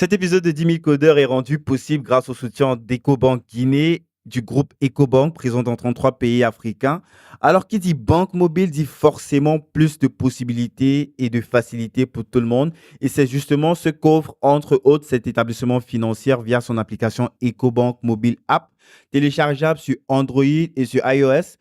Cet épisode de 10 000 codeurs est rendu possible grâce au soutien d'EcoBank Guinée, du groupe EcoBank, présent dans 33 pays africains. Alors, qui dit banque mobile dit forcément plus de possibilités et de facilités pour tout le monde. Et c'est justement ce qu'offre, entre autres, cet établissement financier via son application EcoBank Mobile App, téléchargeable sur Android et sur iOS.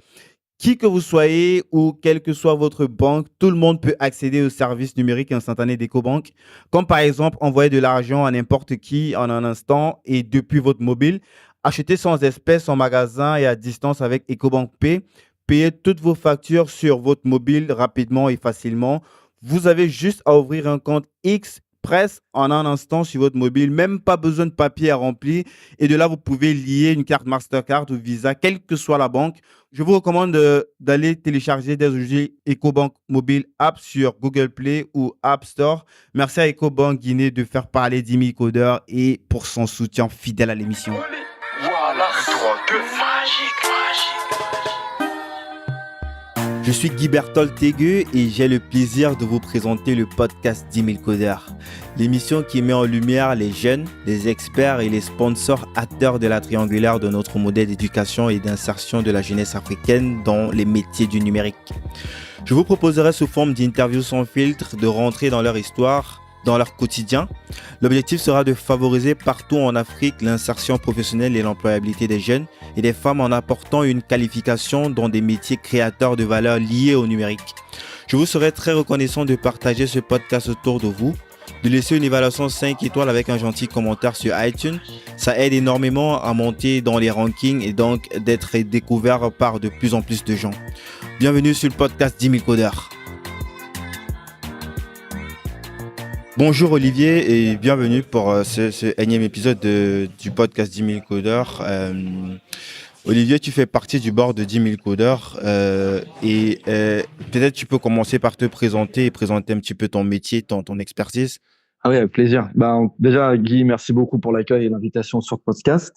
Qui que vous soyez ou quelle que soit votre banque, tout le monde peut accéder aux services numériques instantanés d'EcoBank, comme par exemple envoyer de l'argent à n'importe qui en un instant et depuis votre mobile, acheter sans espèces en magasin et à distance avec EcoBank Pay, payer toutes vos factures sur votre mobile rapidement et facilement. Vous avez juste à ouvrir un compte Express en un instant sur votre mobile, même pas besoin de papier à remplir. Et de là, vous pouvez lier une carte Mastercard ou Visa, quelle que soit la banque. Je vous recommande d'aller télécharger dès aujourd'hui EcoBank Mobile App sur Google Play ou App Store. Merci à EcoBank Guinée de faire parler d'10 000 codeurs et pour son soutien fidèle à l'émission. Voilà, 3, 2, magique. Je suis Guy Berthold Tegueux et j'ai le plaisir de vous présenter le podcast 10 000 codeurs. L'émission qui met en lumière les jeunes, les experts et les sponsors acteurs de la triangulaire de notre modèle d'éducation et d'insertion de la jeunesse africaine dans les métiers du numérique. Je vous proposerai sous forme d'interviews sans filtre de rentrer dans leur histoire, dans leur quotidien. L'objectif sera de favoriser partout en Afrique l'insertion professionnelle et l'employabilité des jeunes et des femmes en apportant une qualification dans des métiers créateurs de valeur liés au numérique. Je vous serai très reconnaissant de partager ce podcast autour de vous, de laisser une évaluation 5 étoiles avec un gentil commentaire sur iTunes. Ça aide énormément à monter dans les rankings et donc d'être découvert par de plus en plus de gens. Bienvenue sur le podcast 10 000 codeurs. Bonjour Olivier et bienvenue pour ce énième épisode du podcast 10 000 codeurs. Olivier, tu fais partie du board de 10 000 codeurs et peut-être tu peux commencer par te présenter et présenter un petit peu ton métier, ton expertise. Ah oui, avec plaisir. Déjà, Guy, merci beaucoup pour l'accueil et l'invitation sur le podcast.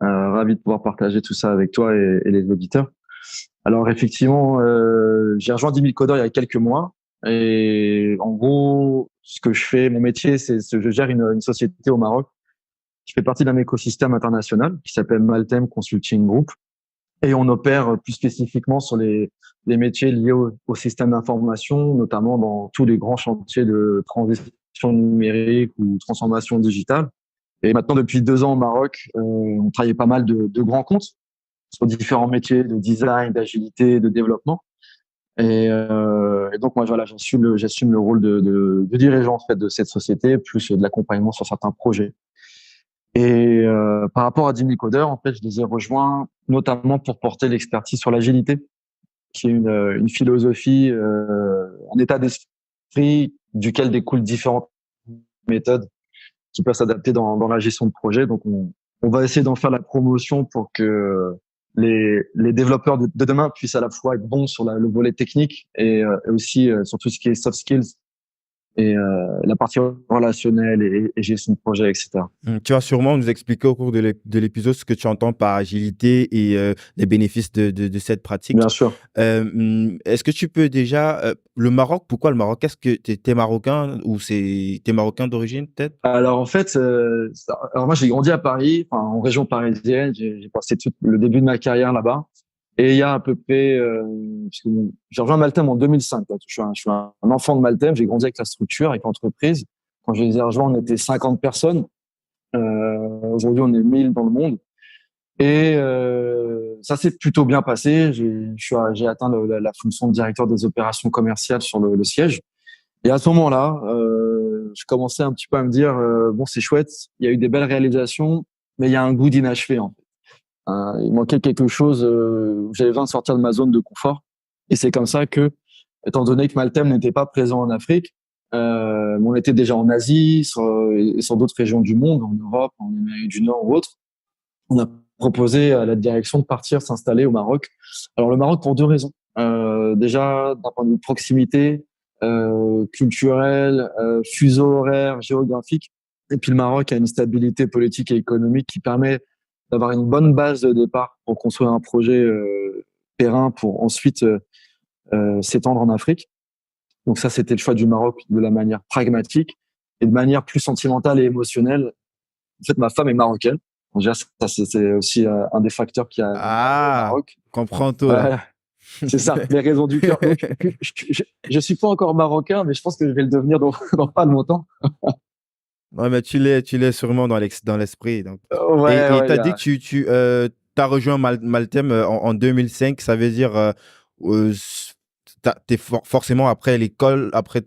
Ravi de pouvoir partager tout ça avec toi et les auditeurs. Alors effectivement, j'ai rejoint 10 000 codeurs il y a quelques mois. Et en gros, ce que je fais, mon métier, je gère une société au Maroc. Je fais partie d'un écosystème international qui s'appelle Maltem Consulting Group. Et on opère plus spécifiquement sur les métiers liés au système d'information, notamment dans tous les grands chantiers de transition numérique ou transformation digitale. Et maintenant, depuis 2 ans au Maroc, on travaille pas mal de grands comptes sur différents métiers de design, d'agilité, de développement. Et donc moi voilà, j'assume le rôle de dirigeant en fait de cette société, plus de l'accompagnement sur certains projets. Et par rapport à 10 000 codeurs, en fait, je les ai rejoints notamment pour porter l'expertise sur l'agilité, qui est une philosophie, un état d'esprit duquel découlent différentes méthodes qui peuvent s'adapter dans la gestion de projet. Donc on va essayer d'en faire la promotion pour que les développeurs de demain puissent à la fois être bons sur le volet technique et aussi sur tout ce qui est soft skills et la partie relationnelle et gestion de projet, etc. Tu vas sûrement nous expliquer au cours de l'épisode ce que tu entends par agilité et les bénéfices de cette pratique. Bien sûr. Est-ce que tu peux déjà... le Maroc, pourquoi le Maroc? Est-ce que tu es marocain ou t'es marocain d'origine peut-être? Alors en fait, alors moi j'ai grandi à Paris, enfin en région parisienne. J'ai passé tout le début de ma carrière là-bas. Et il y a à peu près, parce que j'ai rejoint Maltem en 2005. Je suis un enfant de Maltem. J'ai grandi avec la structure, avec l'entreprise. Quand je les ai rejoints, on était 50 personnes. Aujourd'hui, on est 1000 dans le monde. Et ça s'est plutôt bien passé. J'ai atteint la fonction de directeur des opérations commerciales sur le siège. Et à ce moment-là, je commençais un petit peu à me dire, bon, c'est chouette, il y a eu des belles réalisations, mais il y a un goût d'inachevé, en fait. Il manquait quelque chose où j'avais besoin de sortir de ma zone de confort. Et c'est comme ça que, étant donné que Maltem n'était pas présent en Afrique, on était déjà en Asie, sur d'autres régions du monde, en Europe, en Amérique du Nord ou autre. On a proposé à la direction de partir s'installer au Maroc. Alors le Maroc pour 2 raisons. Déjà, d'un point de vue proximité, culturel, fuseau horaire, géographique. Et puis le Maroc a une stabilité politique et économique qui permet d'avoir une bonne base de départ pour construire un projet périn pour ensuite s'étendre en Afrique. Donc ça, c'était le choix du Maroc de la manière pragmatique. Et de manière plus sentimentale et émotionnelle, en fait, ma femme est marocaine. Donc, déjà, ça, c'est aussi un des facteurs qui a amené au Ah, Maroc. comprends tout là. Ouais, c'est ça, les raisons du cœur. Donc, je suis pas encore marocain, mais je pense que je vais le devenir dans, dans pas longtemps. Ouais, mais tu l'es sûrement dans l'esprit. Donc. Ouais, Et ouais, tu as dit que tu as rejoint Maltem en 2005. Ça veut dire t'es forcément après l'école, après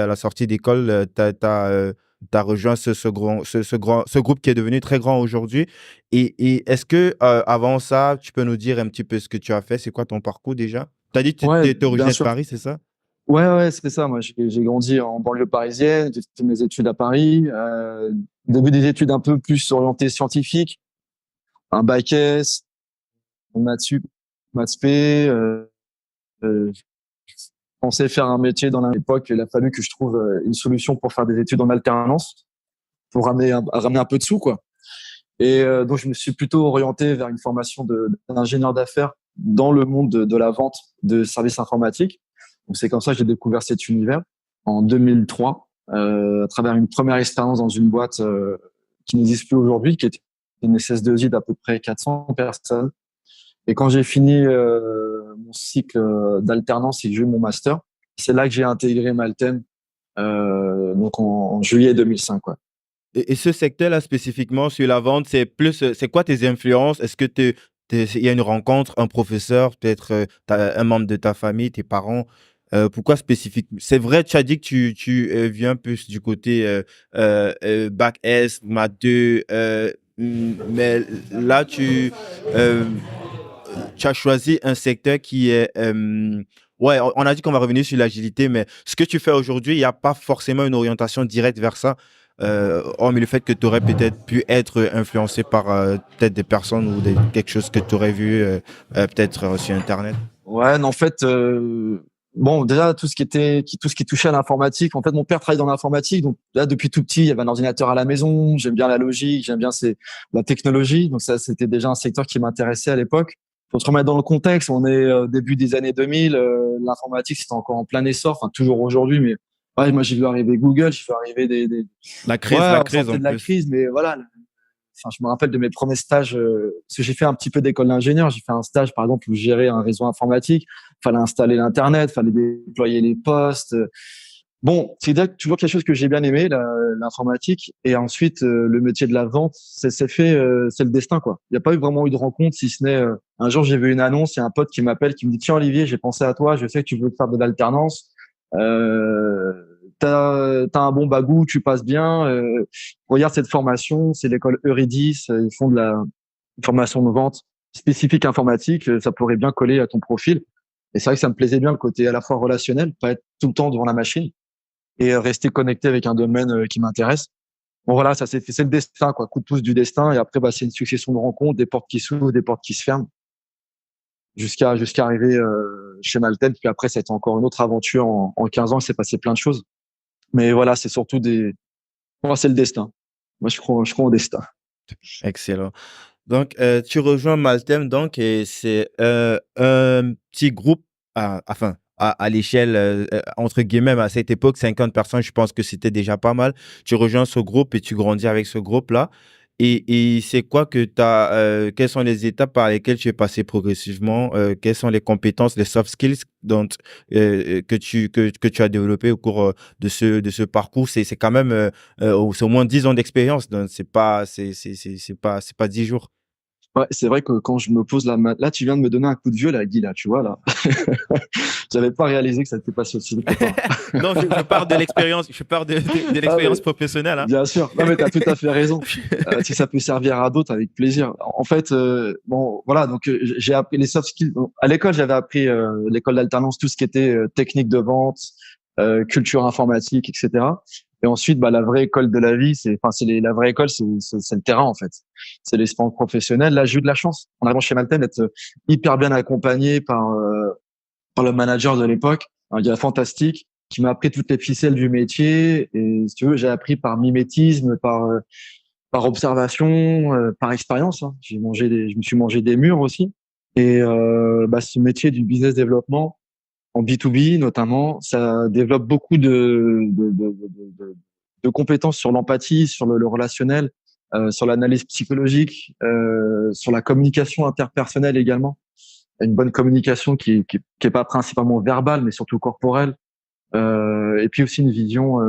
la sortie d'école, tu as rejoint ce groupe qui est devenu très grand aujourd'hui. Et est-ce que avant ça, tu peux nous dire un petit peu ce que tu as fait? C'est quoi ton parcours déjà? Tu as dit que tu ouais, étais bien originaire de sûr. Paris, c'est ça? Ouais, ouais, c'est ça. Moi, j'ai grandi en banlieue parisienne. J'ai fait mes études à Paris. Début des études un peu plus orientées scientifiques, un bac S, maths sup, maths spé. Je pensais faire un métier dans l'époque. Il a fallu que je trouve une solution pour faire des études en alternance, pour ramener un peu de sous, quoi. Et donc, je me suis plutôt orienté vers une formation d'ingénieur d'affaires dans le monde de la vente de services informatiques. Donc, c'est comme ça que j'ai découvert cet univers en 2003, à travers une première expérience dans une boîte qui n'existe plus aujourd'hui, qui était une SS2I d'à peu près 400 personnes. Et quand j'ai fini mon cycle d'alternance et que j'ai eu mon master, c'est là que j'ai intégré Maltem, donc en juillet 2005, quoi. Et ce secteur-là, spécifiquement sur la vente, c'est quoi tes influences? Est-ce que il y a une rencontre, un professeur, peut-être un membre de ta famille, tes parents? Pourquoi spécifiquement? C'est vrai, tu as dit que tu viens plus du côté bac S, maths 2, mais là, euh, tu as choisi un secteur qui est... ouais, on a dit qu'on va revenir sur l'agilité, mais ce que tu fais aujourd'hui, il n'y a pas forcément une orientation directe vers ça. Hormis le fait que tu aurais peut-être pu être influencé par peut-être des personnes ou quelque chose que tu aurais vu peut-être sur Internet. Ouais, en fait, bon, déjà tout ce qui touchait à l'informatique. En fait, mon père travaille dans l'informatique, donc là depuis tout petit, il y avait un ordinateur à la maison. J'aime bien la logique, j'aime bien la technologie, donc ça c'était déjà un secteur qui m'intéressait à l'époque. Faut se remettre dans le contexte. On est début des années 2000, l'informatique c'était encore en plein essor, enfin toujours aujourd'hui, mais ouais, moi j'ai vu arriver Google, j'ai vu arriver ouais, La on crise sortait en de la plus. crise, mais voilà, enfin, je me rappelle de mes premiers stages, parce que j'ai fait un petit peu d'école d'ingénieur. J'ai fait un stage, par exemple, où je gérais un réseau informatique. Fallait installer l'Internet, fallait déployer les postes. Bon, c'est toujours quelque chose que j'ai bien aimé, l'informatique. Et ensuite, le métier de la vente, c'est fait, c'est le destin, quoi. Il n'y a pas eu vraiment eu de rencontre, si ce n'est un jour, j'ai vu une annonce, il y a un pote qui m'appelle, qui me dit, tiens, Olivier, j'ai pensé à toi, je sais que tu veux faire de l'alternance. Euh, t'as un bon bagou, tu passes bien. Regarde cette formation, c'est l'école Eurydice. Ils font de la formation de vente spécifique informatique. Ça pourrait bien coller à ton profil. Et c'est vrai que ça me plaisait bien le côté à la fois relationnel, pas être tout le temps devant la machine et rester connecté avec un domaine qui m'intéresse. Bon voilà, ça s'est fait, c'est le destin, quoi, coup de pouce du destin. Et après, bah, c'est une succession de rencontres, des portes qui s'ouvrent, des portes qui se ferment, jusqu'à arriver chez Malten. Puis après, c'était encore une autre aventure en 15 ans. Il s'est passé plein de choses. Mais voilà, c'est surtout moi, c'est le destin. Moi, je crois au destin. Excellent. Donc, tu rejoins Maltem, donc, et c'est un petit groupe, enfin, à l'échelle, entre guillemets, à cette époque, 50 personnes, je pense que c'était déjà pas mal. Tu rejoins ce groupe et tu grandis avec ce groupe-là. Et c'est quoi que tu as, quelles sont les étapes par lesquelles tu es passé progressivement? Quelles sont les compétences, les soft skills que tu as développées au cours de ce parcours? C'est quand même, c'est au moins 10 ans d'expérience, donc c'est pas 10 jours. Ouais, c'est vrai que quand je me pose là, tu viens de me donner un coup de vieux, là, Guy, là, tu vois, là. J'avais pas réalisé que ça t'était passé aussi vite que toi. Non, je parle de l'expérience, je parle de Ah, mais, l'expérience professionnelle, hein. bien sûr. Non, mais t'as tout à fait raison. Si ça peut servir à d'autres, avec plaisir. En fait, bon, voilà, donc j'ai appris les soft skills. Bon, à l'école, j'avais appris l'école d'alternance, tout ce qui était technique de vente, culture informatique, etc. Et ensuite, bah, la vraie école de la vie, la vraie école, c'est le terrain, en fait. C'est l'expérience professionnelle. Là, j'ai eu de la chance, en arrivant chez Malten, d'être hyper bien accompagné par le manager de l'époque, un gars fantastique, qui m'a appris toutes les ficelles du métier. Et si tu veux, j'ai appris par mimétisme, par observation, par expérience, hein. Je me suis mangé des murs aussi. Et bah, ce métier du business développement, en B2B notamment, ça développe beaucoup de de compétences sur l'empathie, sur le relationnel, sur l'analyse psychologique, sur la communication interpersonnelle également. Une bonne communication qui est pas principalement verbale, mais surtout corporelle. Et puis aussi une vision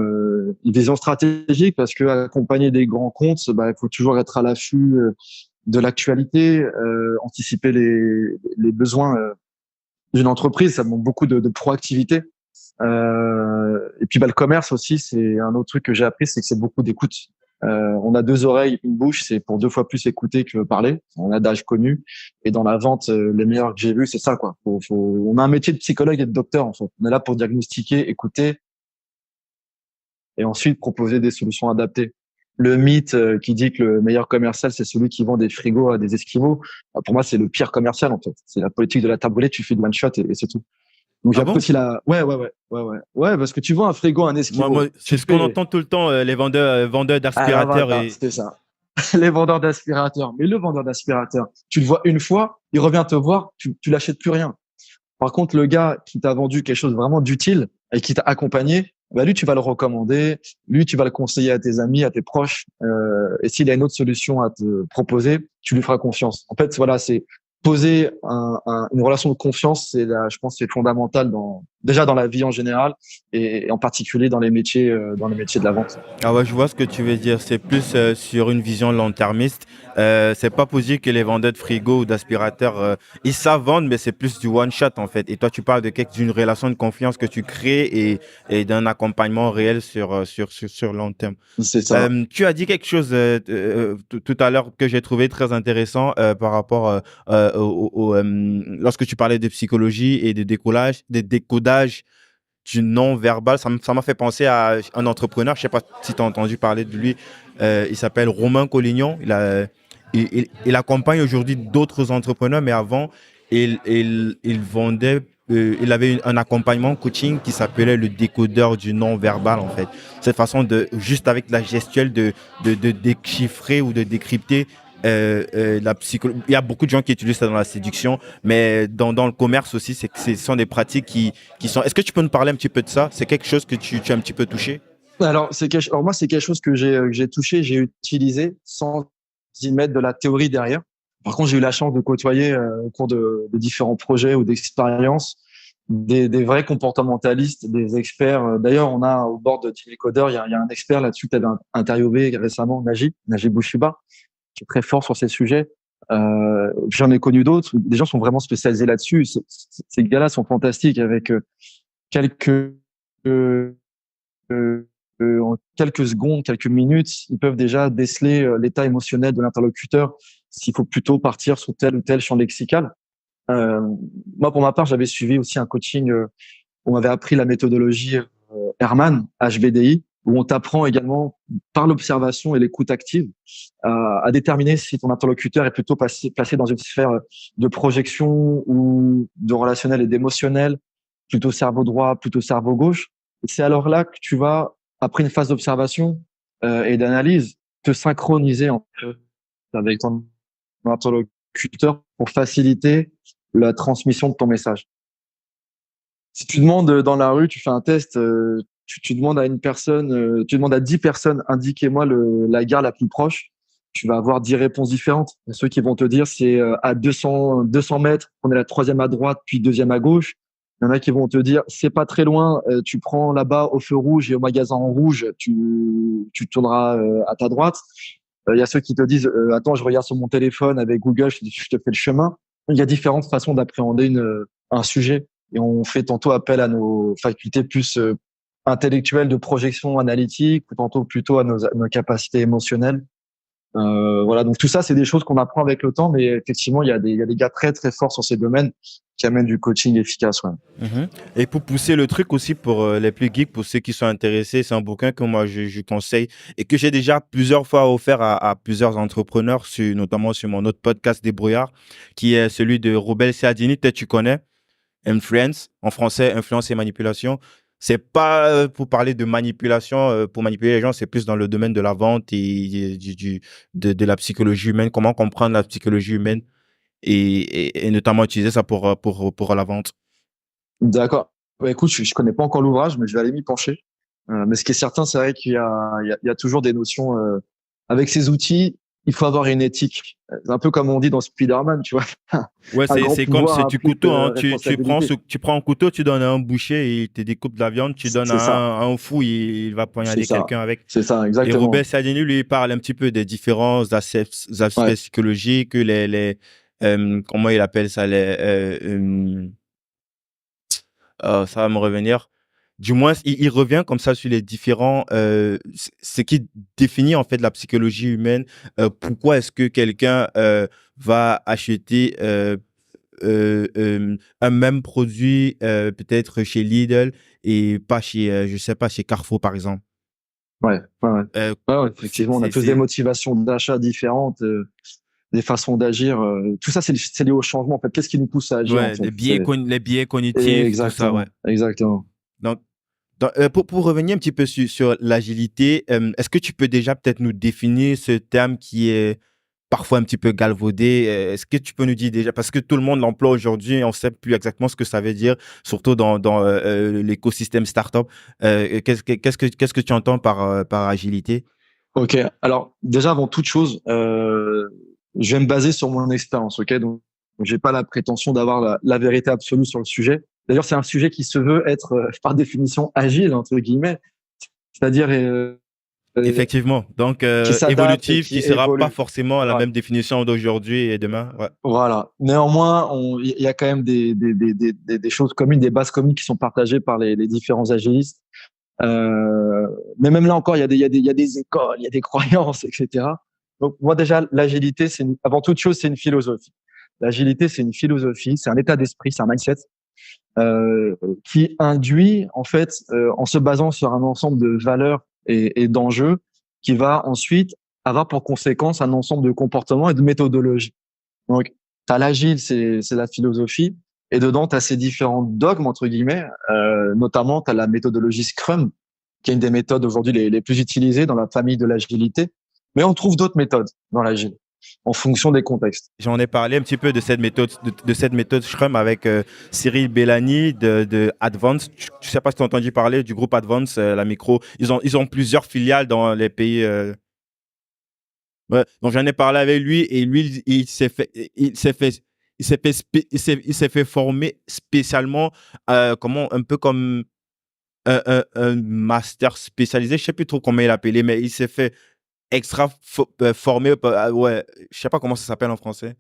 stratégique, parce que accompagner des grands comptes, bah, il faut toujours être à l'affût de l'actualité, anticiper les besoins d'une entreprise. Ça demande beaucoup de proactivité. Et puis bah, le commerce aussi, c'est un autre truc que j'ai appris, c'est que c'est beaucoup d'écoute. On a deux oreilles, une bouche, c'est pour 2 fois plus écouter que parler. On a d'âge connu. Et dans la vente, les meilleurs que j'ai vus, c'est ça, quoi. On a un métier de psychologue et de docteur, en fait. On est là pour diagnostiquer, écouter et ensuite proposer des solutions adaptées. Le mythe qui dit que le meilleur commercial, c'est celui qui vend des frigos à des esquimaux, pour moi, c'est le pire commercial, en fait. C'est la politique de la table roulette, tu fais de one shot et c'est tout. Donc Ah j'ai appris bon? aussi ouais, parce que tu vends un frigo à un Moi, esquimau, c'est tu ce qu'on fais, entend tout le temps, les vendeurs ah, d'aspirateurs voilà, et c'était ça. Les vendeurs d'aspirateurs. Mais le vendeur d'aspirateur, tu le vois une fois, il revient te voir, tu l'achètes plus rien. Par contre, le gars qui t'a vendu quelque chose vraiment d'utile et qui t'a accompagné, bah lui, tu vas le recommander, lui, tu vas le conseiller à tes amis, à tes proches. Et s'il a une autre solution à te proposer, tu lui feras confiance. En fait, voilà, c'est poser une relation de confiance, je pense, c'est fondamental déjà dans la vie en général et en particulier dans les métiers de la vente. ah ouais, je vois ce que tu veux dire. C'est plus sur une vision long-termiste. C'est pas possible que les vendeurs de frigo ou d'aspirateurs, ils savent vendre, mais c'est plus du one-shot en fait. Et toi, tu parles d'une relation de confiance que tu crées et d'un accompagnement réel sur long terme. C'est ça. Tu as dit quelque chose tout à l'heure que j'ai trouvé très intéressant par rapport lorsque tu parlais de psychologie et de décodage du non-verbal. Ça m'a fait penser à un entrepreneur, je ne sais pas si tu as entendu parler de lui, il s'appelle Romain Collignon. Il accompagne aujourd'hui d'autres entrepreneurs, mais avant, il vendait, il avait un accompagnement coaching qui s'appelait le décodeur du non-verbal, en fait. Cette façon de, juste avec la gestuelle, de déchiffrer ou de décrypter la psychologie. Il y a beaucoup de gens qui utilisent ça dans la séduction, mais dans le commerce aussi, ce sont des pratiques qui sont. Est-ce que tu peux nous parler un petit peu de ça? C'est quelque chose que tu as un petit peu touché? Alors moi, c'est quelque chose que j'ai touché, j'ai utilisé sans y mettre de la théorie derrière. Par contre, j'ai eu la chance de côtoyer au cours de différents projets ou d'expériences des vrais comportementalistes, des experts. D'ailleurs, on a au bord de TV Coder, il y a un expert là-dessus que tu avais interviewé récemment, Najib Bouchiba, qui est très fort sur ces sujets. J'en ai connu d'autres. Des gens sont vraiment spécialisés là-dessus. Ces gars-là sont fantastiques avec quelques euh, en quelques secondes, quelques minutes, ils peuvent déjà déceler l'état émotionnel de l'interlocuteur, s'il faut plutôt partir sur tel ou tel champ lexical. Euh, Moi, pour ma part, j'avais suivi aussi un coaching où on m'avait appris la méthodologie Herman, HBDI, où on t'apprend également par l'observation et l'écoute active à déterminer si ton interlocuteur est plutôt placé dans une sphère de projection ou de relationnel et d'émotionnel, plutôt cerveau droit, plutôt cerveau gauche. Et c'est alors là que tu vas, après une phase d'observation et d'analyse, te synchroniser en fait avec ton interlocuteur pour faciliter la transmission de ton message. Si tu demandes dans la rue, tu fais un test, tu demandes à une personne, tu demandes à 10 personnes, indiquez-moi la gare la plus proche. Tu vas avoir 10 réponses différentes. Il y a ceux qui vont te dire c'est à 200 mètres, on est la troisième à droite, puis deuxième à gauche. Il y en a qui vont te dire c'est pas très loin, tu prends là-bas au feu rouge et au magasin en rouge, tu tourneras à ta droite. Il y a ceux qui te disent attends, je regarde sur mon téléphone avec Google, je te fais le chemin. Il y a différentes façons d'appréhender un sujet et on fait tantôt appel à nos facultés plus intellectuelles de projection analytique ou tantôt plutôt à nos capacités émotionnelles. Voilà, donc tout ça, c'est des choses qu'on apprend avec le temps, mais effectivement, il y a des gars très très forts sur ces domaines qui amènent du coaching efficace. Ouais. Mhm. Et pour pousser le truc aussi pour les plus geeks, pour ceux qui sont intéressés, c'est un bouquin que moi je conseille et que j'ai déjà plusieurs fois offert à plusieurs entrepreneurs, notamment sur mon autre podcast Débrouillard, qui est celui de Robel Cialdini, peut-être tu connais, Influence, en français, Influence et Manipulation. C'est pas pour parler de manipulation, pour manipuler les gens, c'est plus dans le domaine de la vente et de la psychologie humaine, comment comprendre la psychologie humaine et notamment utiliser ça pour la vente. D'accord. Ouais, écoute, je connais pas encore l'ouvrage, mais je vais aller m'y pencher. Mais ce qui est certain, c'est vrai qu'il y a toujours des notions. Avec ces outils, il faut avoir une éthique. C'est un peu comme on dit dans Spider-Man, tu vois. Ouais, Un grand c'est comme pouvoir c'est du implique couteau, hein. responsabilité. Tu prends un couteau, tu donnes à un boucher et il te découpe de la viande, tu donnes C'est ça, à un fou, il va c'est poignarder ça, quelqu'un avec. c'est ça, Et Robert exactement. Cialdini, lui, il parle un petit peu des différents aspects Ouais. psychologiques, comment il appelle ça, ça va me revenir. Du moins, il revient comme ça sur les différents, ce qui définit en fait la psychologie humaine. Pourquoi est-ce que quelqu'un va acheter un même produit peut-être chez Lidl et pas chez, je sais pas, chez Carrefour par exemple. Ouais, ouais, ouais. Euh, Ouais, ouais, effectivement, on a tous des motivations d'achat différentes, des façons d'agir. Tout ça, c'est lié au changement. En fait, qu'est-ce qui nous pousse à agir en ouais, fait? C'est les biais cognitifs, tout ça, ouais. exactement, exactement. Donc, pour revenir un petit peu sur l'agilité, est-ce que tu peux déjà peut-être nous définir ce terme qui est parfois un petit peu galvaudé? Est-ce que tu peux nous dire déjà, parce que tout le monde l'emploie aujourd'hui, on ne sait plus exactement ce que ça veut dire, surtout dans l'écosystème startup. Qu'est-ce que tu entends par agilité? Ok. Alors, déjà, avant toute chose, je vais me baser sur mon expérience. Ok. Donc, j'ai pas la prétention d'avoir la vérité absolue sur le sujet. D'ailleurs, c'est un sujet qui se veut être, par définition, agile, entre guillemets. C'est-à-dire, Effectivement. Donc, qui s'adapte et évolutif, qui qui sera pas évolue. forcément la Ouais. même définition d'aujourd'hui et demain. Ouais. Voilà. Néanmoins, il y a quand même des choses communes, des bases communes qui sont partagées par les différents agilistes. Mais même là encore, il y a des écoles, il y a des croyances, etc. Donc moi déjà, l'agilité, avant toute chose, c'est une philosophie. L'agilité, c'est une philosophie, c'est un état d'esprit, c'est un mindset qui induit en fait, en se basant sur un ensemble de valeurs et d'enjeux, qui va ensuite avoir pour conséquence un ensemble de comportements et de méthodologies. Donc, tu as l'agile, c'est la philosophie, et dedans, tu as ces différents dogmes, entre guillemets, notamment, tu as la méthodologie Scrum, qui est une des méthodes aujourd'hui les plus utilisées dans la famille de l'agilité, mais on trouve d'autres méthodes dans l'agile, en fonction des contextes. J'en ai parlé un petit peu de cette méthode Scrum avec Cyril Bellamy de Advance. Je ne sais pas si tu as entendu parler du groupe Advance, la micro. Ils ont plusieurs filiales dans les pays. Ouais. Donc j'en ai parlé avec lui et lui, il s'est fait former spécialement, un peu comme un master spécialisé. Je sais plus trop comment il l'appelait, mais il s'est fait formé. Ouais, je sais pas comment ça s'appelle en français.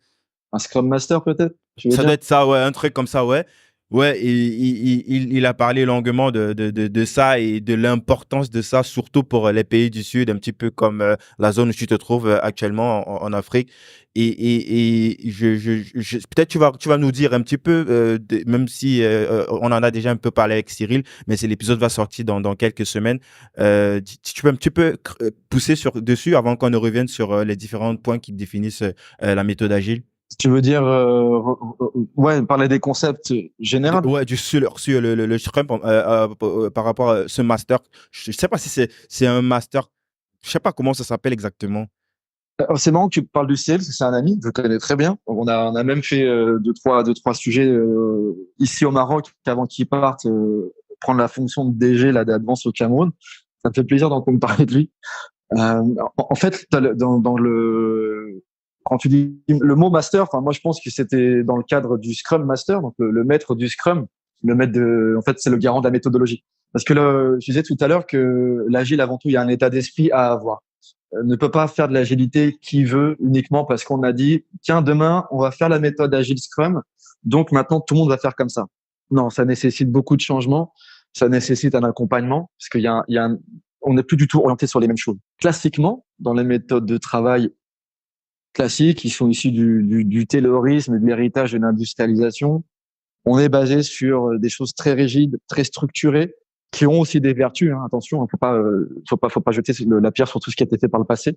Un Scrum Master, peut-être, tu veux Ça doit dire? être ça, ouais, un truc comme ça, ouais. Ouais, et il a parlé longuement de ça et de l'importance de ça, surtout pour les pays du Sud, un petit peu comme la zone où tu te trouves actuellement en Afrique. Peut-être tu vas nous dire un petit peu, même si on en a déjà un peu parlé avec Cyril, mais l'épisode va sortir dans quelques semaines. Tu peux un petit peu pousser dessus avant qu'on ne revienne sur les différents points qui définissent la méthode agile? Tu veux dire, ouais, parler des concepts généraux. Ouais, sur le Scrum par rapport à ce master. Je sais pas si c'est un master. Je sais pas comment ça s'appelle exactement. C'est marrant que tu parles du ciel, parce que c'est un ami, je le connais très bien. On a même fait deux, trois sujets ici au Maroc avant qu'il parte prendre la fonction de DG là d'Advance au Cameroun. Ça me fait plaisir d'entendre parler de lui. En fait, dans le quand tu dis le mot master, enfin moi je pense que c'était dans le cadre du Scrum Master, donc le maître du Scrum, le maître en fait c'est le garant de la méthodologie. Parce que je disais tout à l'heure que l'agile avant tout il y a un état d'esprit à avoir. Ne peut pas faire de l'agilité qui veut uniquement parce qu'on a dit tiens demain on va faire la méthode agile Scrum, donc maintenant tout le monde va faire comme ça. Non, ça nécessite beaucoup de changements, ça nécessite un accompagnement parce on n'est plus du tout orienté sur les mêmes choses. Classiquement, dans les méthodes de travail classiques qui sont issues du taylorisme et de l'héritage de l'industrialisation, on est basé sur des choses très rigides, très structurées, qui ont aussi des vertus. Hein, attention, faut pas jeter la pierre sur tout ce qui a été fait par le passé,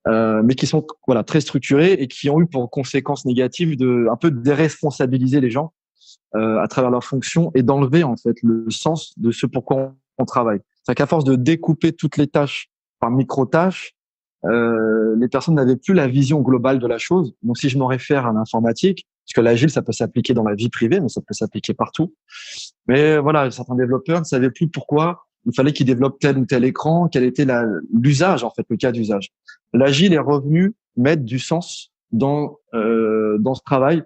mais qui sont voilà très structurées et qui ont eu pour conséquence négative de un peu déresponsabiliser les gens à travers leurs fonctions et d'enlever en fait le sens de ce pourquoi on travaille. C'est qu'à force de découper toutes les tâches par micro-tâches, les personnes n'avaient plus la vision globale de la chose. Donc, si je me réfère à l'informatique, parce que l'agile, ça peut s'appliquer dans la vie privée, mais ça peut s'appliquer partout. Mais voilà, certains développeurs ne savaient plus pourquoi il fallait qu'il développe tel ou tel écran, quel était l'usage, en fait, le cas d'usage. L'agile est revenu mettre du sens dans ce travail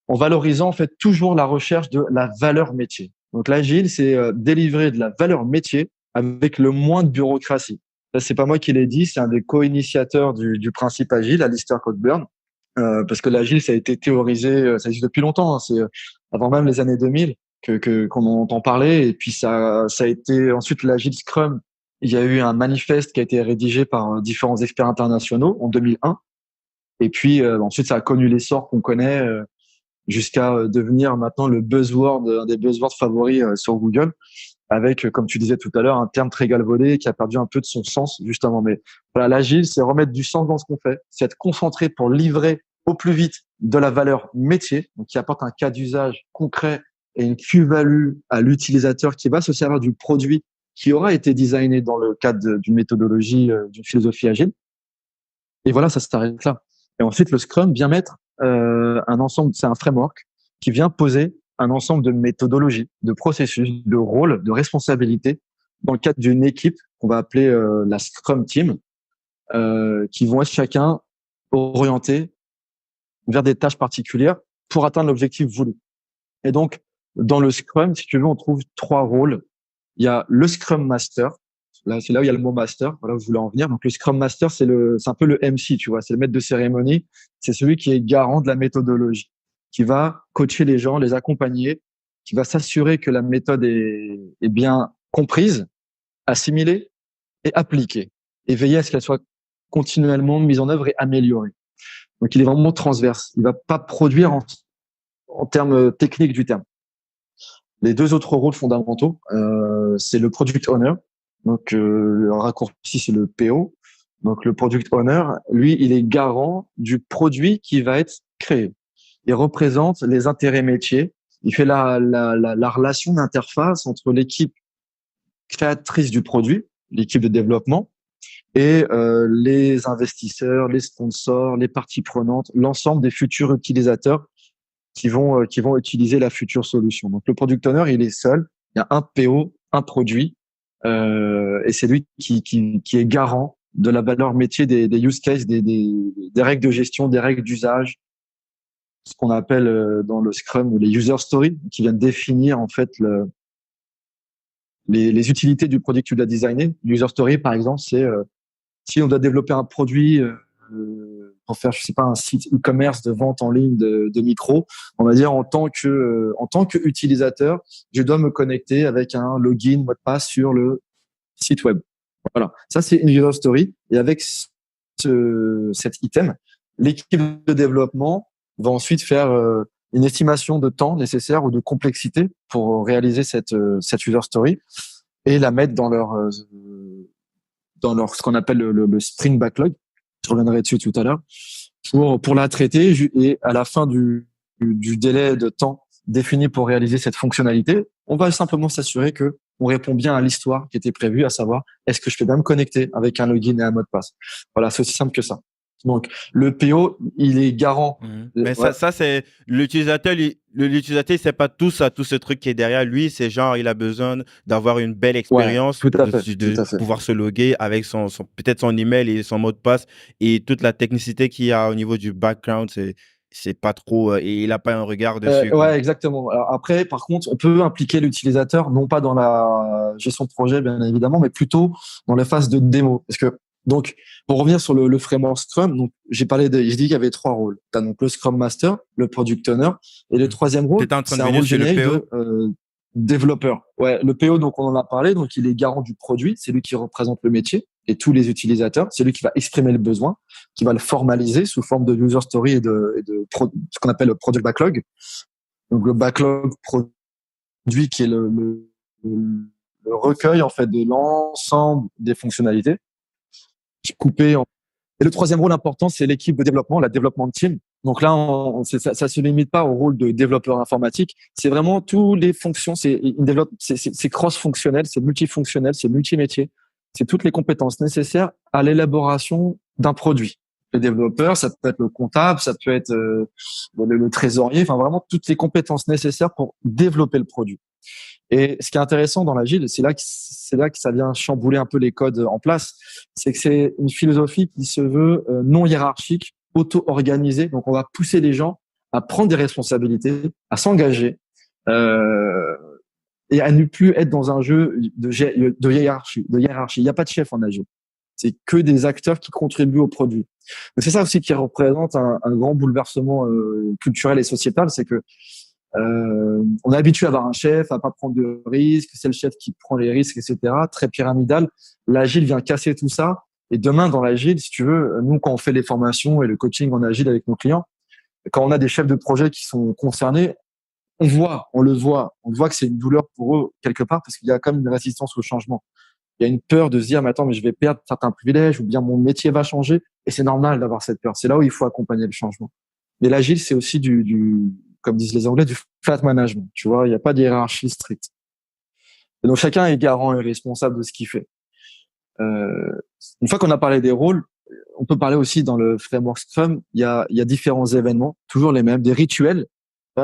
en valorisant en fait toujours la recherche de la valeur métier. Donc l'agile, c'est délivrer de la valeur métier avec le moins de bureaucratie. Ça, c'est pas moi qui l'ai dit, c'est un des co-initiateurs du principe agile, Alistair Cockburn, parce que l'agile, ça a été théorisé, ça existe depuis longtemps, hein, c'est avant même les années 2000 qu'on entend parler, et puis ça a été ensuite l'agile Scrum. Il y a eu un manifeste qui a été rédigé par différents experts internationaux en 2001, et puis ensuite ça a connu l'essor qu'on connaît jusqu'à devenir maintenant le buzzword, un des buzzwords favoris sur Google, avec, comme tu disais tout à l'heure, un terme très galvaudé qui a perdu un peu de son sens justement. Mais voilà, l'agile, c'est remettre du sens dans ce qu'on fait, c'est être concentré pour livrer au plus vite de la valeur métier, donc qui apporte un cas d'usage concret et une plus-value à l'utilisateur qui va se servir du produit qui aura été designé dans le cadre d'une méthodologie, d'une philosophie agile. Et voilà, ça s'arrête là. Et ensuite, le Scrum vient mettre un ensemble, c'est un framework qui vient poser un ensemble de méthodologies, de processus, de rôles, de responsabilités dans le cadre d'une équipe qu'on va appeler la Scrum Team, qui vont être chacun orientés vers des tâches particulières pour atteindre l'objectif voulu. Et donc, dans le Scrum, si tu veux, on trouve 3 rôles. Il y a le Scrum Master. Là, c'est là où il y a le mot master. Voilà où je voulais en venir. Donc, le Scrum Master, c'est un peu le MC, tu vois. C'est le maître de cérémonie. C'est celui qui est garant de la méthodologie, qui va coacher les gens, les accompagner, qui va s'assurer que la méthode est bien comprise, assimilée et appliquée, et veiller à ce qu'elle soit continuellement mise en œuvre et améliorée. Donc, il est vraiment transverse. Il va pas produire en termes techniques du terme. Les 2 autres rôles fondamentaux, c'est le Product Owner. Donc, le raccourci, c'est le PO. Donc, le Product Owner, lui, il est garant du produit qui va être créé. Il représente les intérêts métiers. Il fait la relation d'interface entre l'équipe créatrice du produit, l'équipe de développement, et les investisseurs, les sponsors, les parties prenantes, l'ensemble des futurs utilisateurs qui vont utiliser la future solution. Donc, le Product Owner, il est seul. Il y a un PO, un produit, et c'est lui qui est garant de la valeur métier des use cases, des règles de gestion, des règles d'usage, ce qu'on appelle dans le Scrum les user stories, qui viennent définir en fait les utilités du produit que tu dois designer. User story, par exemple, c'est si on doit développer un produit pour faire, je sais pas, un site e-commerce de vente en ligne de micros, on va dire en tant que utilisateur, je dois me connecter avec un login, mot de passe sur le site web. Voilà, ça c'est une user story. Et avec cet item, l'équipe de développement va ensuite faire une estimation de temps nécessaire ou de complexité pour réaliser cette user story et la mettre dans leur ce qu'on appelle le sprint backlog. Je reviendrai dessus tout à l'heure pour la traiter et à la fin du délai de temps défini pour réaliser cette fonctionnalité, on va simplement s'assurer que on répond bien à l'histoire qui était prévue, à savoir est-ce que je peux bien me connecter avec un login et un mot de passe. Voilà, c'est aussi simple que ça. Donc, le PO, il est garant. Mais Ouais. ça c'est l'utilisateur. L'utilisateur, il sait pas tout ça, tout ce truc qui est derrière lui. C'est genre, il a besoin d'avoir une belle expérience, tout à fait, de tout à fait. pouvoir se loguer avec peut-être son email et son mot de passe et toute la technicité qu'il y a au niveau du background. C'est pas trop, et il a pas un regard dessus, quoi. Ouais, exactement. Alors après, par contre, on peut impliquer l'utilisateur, non pas dans la gestion de projet, bien évidemment, mais plutôt dans la phase de démo. Parce que, donc, pour revenir sur le framework Scrum, donc, j'ai dit qu'il y avait 3 rôles. Tu as donc le Scrum Master, le Product Owner, et le troisième rôle, T'étais en train c'est de un venir rôle sur le générique PO. de développeur. Ouais, le PO, donc, on en a parlé, donc, il est garant du produit, c'est lui qui représente le métier et tous les utilisateurs, c'est lui qui va exprimer le besoin, qui va le formaliser sous forme de user story et ce qu'on appelle le product backlog. Donc, le backlog produit qui est le recueil, en fait, de l'ensemble des fonctionnalités coupées en. Et le troisième rôle important, c'est l'équipe de développement, la développement team. Donc là, ça se limite pas au rôle de développeur informatique. C'est vraiment toutes les fonctions. C'est cross-fonctionnel, c'est multifonctionnel, c'est multimétier. C'est toutes les compétences nécessaires à l'élaboration d'un produit. le développeur, ça peut être le comptable, ça peut être le trésorier, enfin vraiment toutes les compétences nécessaires pour développer le produit. Et ce qui est intéressant dans l'agile, c'est là que ça vient chambouler un peu les codes en place, c'est que c'est une philosophie qui se veut non hiérarchique, auto-organisée. Donc on va pousser les gens à prendre des responsabilités, à s'engager et à ne plus être dans un jeu de hiérarchie. Il n'y a pas de chef en agile. C'est que des acteurs qui contribuent au produit. Donc c'est ça aussi qui représente un grand bouleversement culturel et sociétal, c'est que on est habitué à avoir un chef, à pas prendre de risques, c'est le chef qui prend les risques, etc. Très pyramidal. L'agile vient casser tout ça. Et demain, dans l'agile, si tu veux, nous, quand on fait les formations et le coaching en agile avec nos clients, quand on a des chefs de projet qui sont concernés, on le voit que c'est une douleur pour eux quelque part parce qu'il y a quand même une résistance au changement. Il y a une peur de se dire, mais attends, mais je vais perdre certains privilèges ou bien mon métier va changer. Et c'est normal d'avoir cette peur. C'est là où il faut accompagner le changement. Mais l'agile, c'est aussi comme disent les Anglais, du flat management. Tu vois, il n'y a pas de hiérarchie stricte. Et donc, chacun est garant et responsable de ce qu'il fait. Une fois qu'on a parlé des rôles, on peut parler aussi dans le framework Scrum, il y a différents événements, toujours les mêmes, des rituels.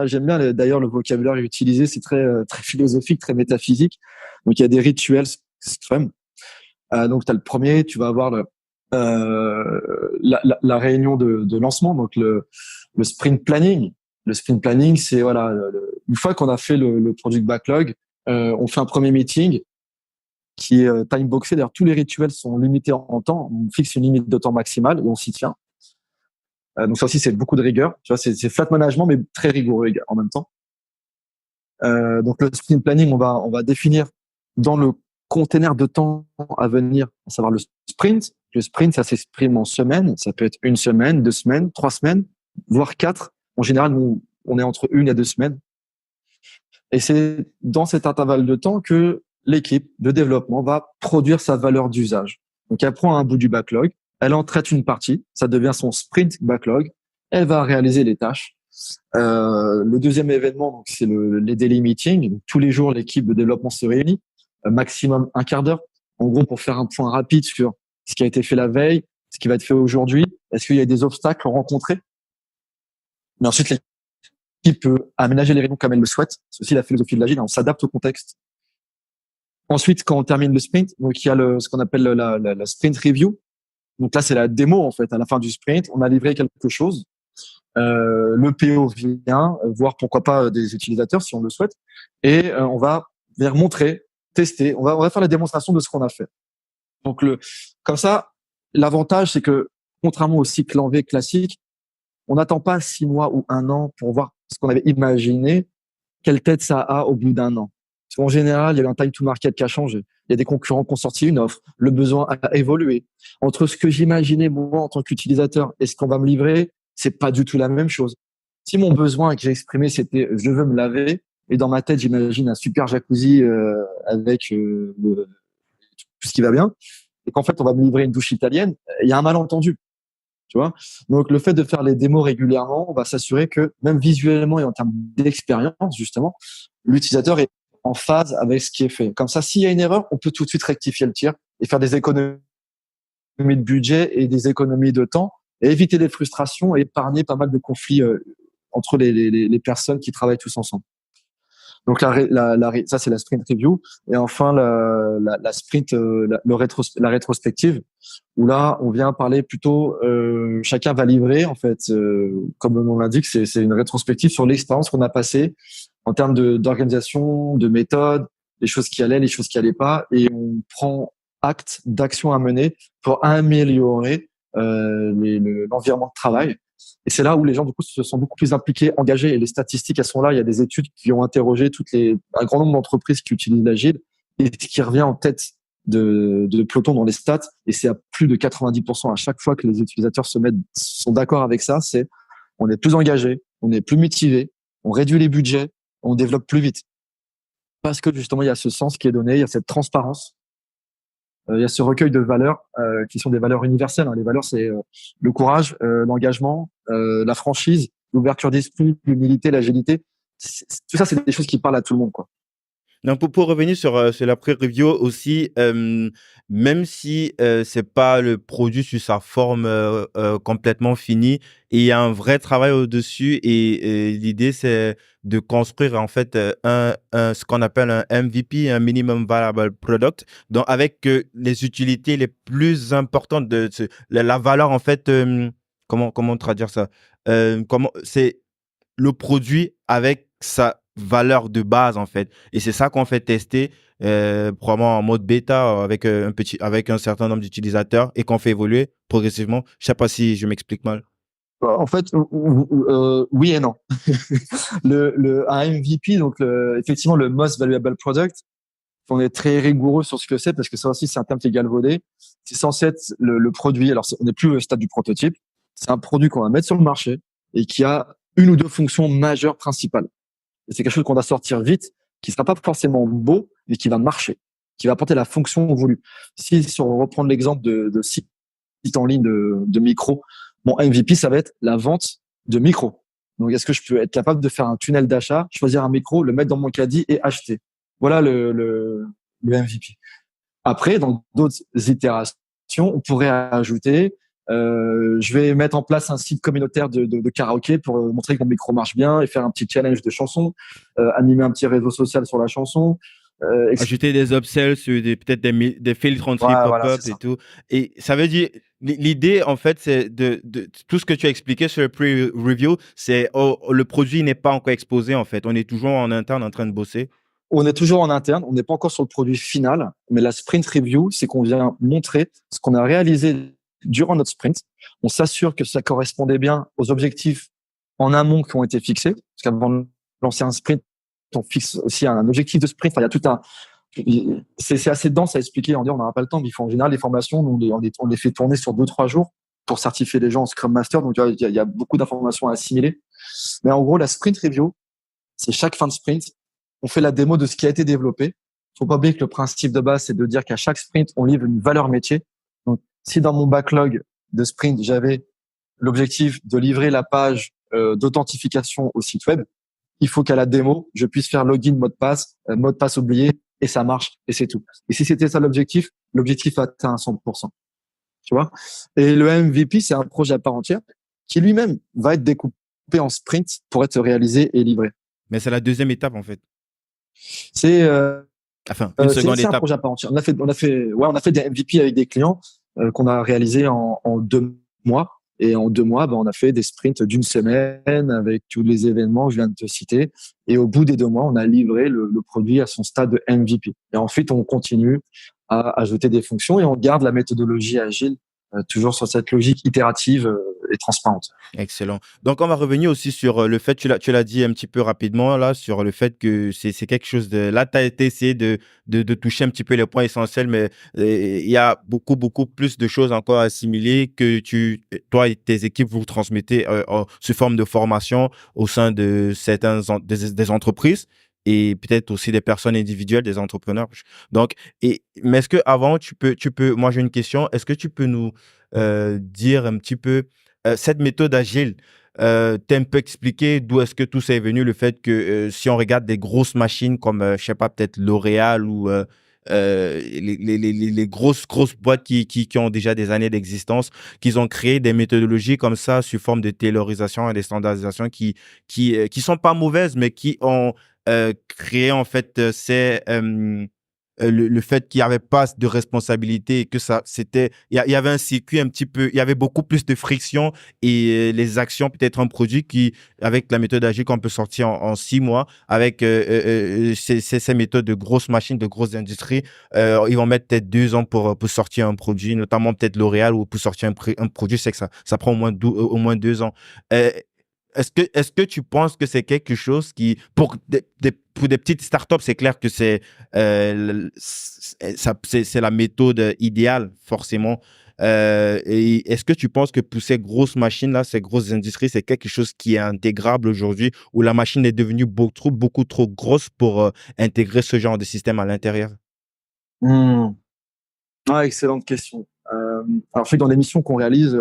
J'aime bien d'ailleurs le vocabulaire utilisé, c'est très philosophique, très métaphysique. Donc, il y a des rituels Scrum. Donc, tu as le premier, tu vas avoir la réunion de lancement, donc le sprint planning. Le sprint planning, c'est voilà, une fois qu'on a fait le product backlog, on fait un premier meeting qui est time boxé. D'ailleurs, tous les rituels sont limités en temps. On fixe une limite de temps maximale et on s'y tient. Donc ça aussi, c'est beaucoup de rigueur. Tu vois, c'est flat management, mais très rigoureux en même temps. Donc le sprint planning, on va définir dans le container de temps à venir, à savoir le sprint. Le sprint, ça s'exprime en semaines. Ça peut être 1 semaine, 2 semaines, 3 semaines, voire 4. En général, nous, on est entre 1 et 2 semaines. Et c'est dans cet intervalle de temps que l'équipe de développement va produire sa valeur d'usage. Donc, elle prend un bout du backlog, elle en traite une partie, ça devient son sprint backlog, elle va réaliser les tâches. Le deuxième événement, donc, c'est les daily meetings. Donc, tous les jours, l'équipe de développement se réunit, maximum un quart d'heure, en gros, pour faire un point rapide sur ce qui a été fait la veille, ce qui va être fait aujourd'hui, est-ce qu'il y a des obstacles rencontrés. Mais ensuite, l'équipe peut aménager les réunions comme elle le souhaite. C'est aussi la philosophie de l'agile, on s'adapte au contexte. Ensuite, quand on termine le sprint, donc il y a ce qu'on appelle la sprint review. Donc là, c'est la démo en fait. À la fin du sprint, on a livré quelque chose. Le PO vient voir pourquoi pas des utilisateurs si on le souhaite, et on va venir montrer, tester. On va faire la démonstration de ce qu'on a fait. Donc comme ça, l'avantage c'est que contrairement au cycle en V classique, on n'attend pas 6 mois ou 1 an pour voir ce qu'on avait imaginé, quelle tête ça a au bout d'1 an. Parce qu'en général, il y a un time to market qui a changé. Il y a des concurrents qui ont sorti une offre. Le besoin a évolué. Entre ce que j'imaginais, moi, en tant qu'utilisateur, et ce qu'on va me livrer, c'est pas du tout la même chose. Si mon besoin que j'ai exprimé, c'était je veux me laver, et dans ma tête, j'imagine un super jacuzzi avec tout ce qui va bien, et qu'en fait, on va me livrer une douche italienne, il y a un malentendu. Tu vois. Donc, le fait de faire les démos régulièrement, on va s'assurer que même visuellement et en termes d'expérience, justement, l'utilisateur est en phase avec ce qui est fait. Comme ça, s'il y a une erreur, on peut tout de suite rectifier le tir et faire des économies de budget et des économies de temps et éviter des frustrations et épargner pas mal de conflits entre les personnes qui travaillent tous ensemble. Donc ça c'est la sprint review, et enfin la sprint la rétrospective, où là on vient parler plutôt chacun va livrer en fait comme le nom l'indique, c'est une rétrospective sur l'expérience qu'on a passée en termes d'organisation, de méthode, les choses qui allaient, les choses qui allaient pas, et on prend acte d'actions à mener pour améliorer l'environnement de travail. Et c'est là où les gens, du coup, se sont beaucoup plus impliqués, engagés. Et les statistiques, elles sont là. Il y a des études qui ont interrogé un grand nombre d'entreprises qui utilisent l'agile, et ce qui revient en tête de peloton dans les stats. Et c'est à plus de 90% à chaque fois que les utilisateurs sont d'accord avec ça. On est plus engagé, on est plus motivé, on réduit les budgets, on développe plus vite. Parce que justement, il y a ce sens qui est donné, il y a cette transparence. Il y a ce recueil de valeurs qui sont des valeurs universelles. Les valeurs, c'est le courage, l'engagement, la franchise, l'ouverture d'esprit, l'humilité, l'agilité. Tout ça, c'est des choses qui parlent à tout le monde, quoi. Donc, pour revenir sur la pré-review aussi, même si c'est pas le produit sur sa forme complètement finie, il y a un vrai travail au-dessus et l'idée, c'est de construire en fait ce qu'on appelle un MVP, un Minimum Viable Product, donc avec les utilités les plus importantes la valeur en fait, comment traduire ça? C'est le produit avec sa valeur de base en fait. Et c'est ça qu'on fait tester probablement en mode bêta avec un certain nombre d'utilisateurs et qu'on fait évoluer progressivement. Je sais pas si je m'explique mal. En fait, oui et non. Un MVP, donc effectivement le Most Valuable Product, on est très rigoureux sur ce que c'est parce que ça aussi c'est un terme qui est galvaudé. C'est censé être le produit. Alors on n'est plus au stade du prototype. C'est un produit qu'on va mettre sur le marché et qui a une ou deux fonctions majeures principales. Et c'est quelque chose qu'on va sortir vite, qui sera pas forcément beau, mais qui va marcher, qui va apporter la fonction voulue. Si on reprend l'exemple de site en ligne de micro, mon MVP, ça va être la vente de micro. Donc, est-ce que je peux être capable de faire un tunnel d'achat, choisir un micro, le mettre dans mon caddie et acheter? Voilà le MVP. Après, dans d'autres itérations, on pourrait ajouter, je vais mettre en place un site communautaire de karaoké pour montrer que mon micro marche bien et faire un petit challenge de chansons, animer un petit réseau social sur la chanson. Ajouter des upsells sur peut-être des filtres anti Ouais, voilà, c'est pop-up et ça. tout. Et ça veut dire, l'idée, en fait, c'est de tout ce que tu as expliqué sur le pre-review, c'est le produit n'est pas encore exposé, en fait. On est toujours en interne en train de bosser. On est toujours en interne, on n'est pas encore sur le produit final, mais la sprint review, c'est qu'on vient montrer ce qu'on a réalisé durant notre sprint. On s'assure que ça correspondait bien aux objectifs en amont qui ont été fixés. Parce qu'avant de lancer un sprint, on fixe aussi un objectif de sprint. Enfin, il y a tout un, c'est assez dense à expliquer. On n'aura pas le temps, mais il faut en général les formations, on les fait tourner sur 2-3 jours pour certifier les gens en Scrum Master. Donc, il y a beaucoup d'informations à assimiler. Mais en gros, la sprint review, c'est chaque fin de sprint, on fait la démo de ce qui a été développé. Faut pas oublier que le principe de base, c'est de dire qu'à chaque sprint, on livre une valeur métier. Donc, si dans mon backlog de sprint, j'avais l'objectif de livrer la page d'authentification au site web, il faut qu'à la démo, je puisse faire login, mot de passe oublié, et ça marche, et c'est tout. Et si c'était ça l'objectif atteint à 100%. Tu vois? Et le MVP, c'est un projet à part entière qui lui-même va être découpé en sprint pour être réalisé et livré. Mais c'est la deuxième étape, en fait. C'est Enfin, une seconde c'est un étape. projet à part entière. On a fait des MVP avec des clients qu'on a réalisés en 2 mois. Et en 2 mois, on a fait des sprints d'une semaine avec tous les événements que je viens de te citer. Et au bout des 2 mois, on a livré le produit à son stade de MVP. Et ensuite, on continue à ajouter des fonctions et on garde la méthodologie agile toujours sur cette logique itérative et transparente. Excellent. Donc, on va revenir aussi sur le fait, tu l'as dit un petit peu rapidement là, sur le fait que c'est quelque chose de. Là, tu as essayé de toucher un petit peu les points essentiels, mais il y a beaucoup, beaucoup plus de choses encore à assimiler que toi et tes équipes, vous transmettez sous forme de formation au sein de des entreprises et peut-être aussi des personnes individuelles, des entrepreneurs. Donc, mais est-ce que avant, moi j'ai une question, est-ce que tu peux nous dire un petit peu cette méthode agile, t'es un peu expliqué d'où est-ce que tout ça est venu, le fait que si on regarde des grosses machines comme, je sais pas, peut-être L'Oréal ou les grosses boîtes qui ont déjà des années d'existence, qu'ils ont créé des méthodologies comme ça sous forme de taylorisation et de standardisation qui sont pas mauvaises, mais qui ont créé en fait le fait qu'il n'y avait pas de responsabilité et que il y avait un circuit un petit peu, il y avait beaucoup plus de friction et les actions, peut-être un produit qui, avec la méthode agile qu'on peut sortir en 6 mois, avec ces méthodes de grosses machines, de grosses industries, ils vont mettre peut-être 2 ans pour sortir un produit, notamment peut-être L'Oréal ou pour sortir un produit, c'est que ça prend au moins 2 ans. Est-ce que tu penses que c'est quelque chose qui, pour des petites startups, c'est clair que c'est la méthode idéale, forcément. Et est-ce que tu penses que pour ces grosses machines-là, ces grosses industries, c'est quelque chose qui est intégrable aujourd'hui, où la machine est devenue beaucoup trop grosse pour intégrer ce genre de système à l'intérieur? Ah, excellente question. Alors, je sais que dans les missions qu'on réalise,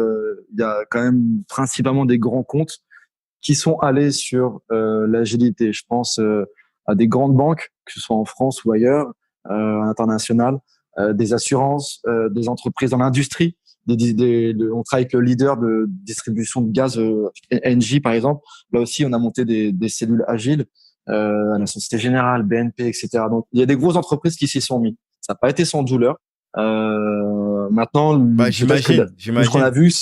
il y a quand même principalement des grands comptes qui sont allés sur l'agilité. Je pense à des grandes banques, que ce soit en France ou ailleurs, à l'international, des assurances, des entreprises dans l'industrie. On travaille avec le leader de distribution de gaz, Engie par exemple. Là aussi, on a monté des cellules agiles, à la Société Générale, BNP, etc. Donc, il y a des grosses entreprises qui s'y sont mis. Ça n'a pas été sans douleur. Maintenant, Bah, peut-être que ce qu'on a j'imagine. vu,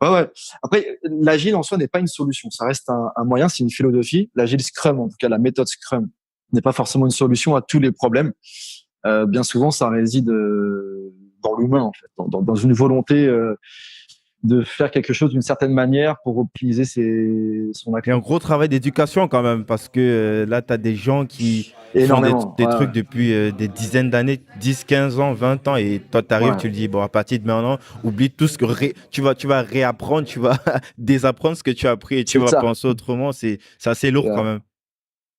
ouais. Après, l'agile en soi n'est pas une solution. Ça reste un moyen, c'est une philosophie. L'agile Scrum, en tout cas la méthode Scrum, n'est pas forcément une solution à tous les problèmes. Bien souvent, ça réside dans l'humain, en fait, dans une volonté de faire quelque chose d'une certaine manière pour optimiser son Il y a un action. gros travail d'éducation quand même, parce que là, tu as des gens qui font Énormément. des Ouais, trucs depuis des dizaines d'années, 10, 15 ans, 20 ans, et toi, tu arrives, ouais. tu le dis, bon, à partir de maintenant, oublie tout ce que tu vas réapprendre, tu vas désapprendre ce que tu as appris et tu C'est vas ça. penser autrement. C'est assez lourd quand même.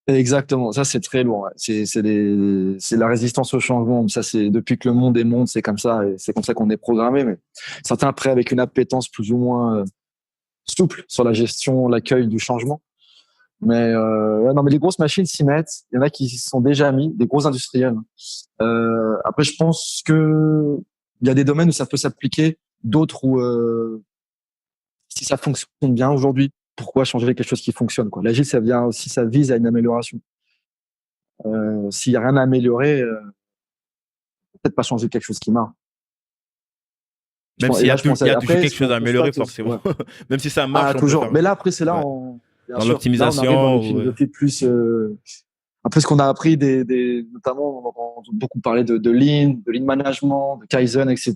Exactement, ça c'est très lourd. Ouais. C'est la résistance au changement. Ça c'est depuis que le monde est monde, c'est comme ça et c'est comme ça qu'on est programmé. Mais certains après avec une appétence plus ou moins souple sur la gestion, l'accueil du changement. Mais ouais, non, mais les grosses machines s'y mettent. Il y en a qui s'y sont déjà mis, des gros industriels. Après, je pense que il y a des domaines où ça peut s'appliquer, d'autres où si ça fonctionne bien aujourd'hui, pourquoi changer quelque chose qui fonctionne quoi. L'agile, ça vient aussi, ça vise à une amélioration. S'il y a rien à améliorer, peut-être pas changer quelque chose qui marche. Même Et s'il y là, a, je pense il y a toujours après, quelque ce chose qu'on à améliorer, constate, forcément. ouais. Même si ça marche, Ah, on peut toujours. faire. Mais là, après, c'est là, Ouais. bien Dans sûr, là, on arrive dans des l'optimisation. philosophies plus, après, ce qu'on a appris notamment, on entend beaucoup parler de Lean Management, de Kaizen, etc.,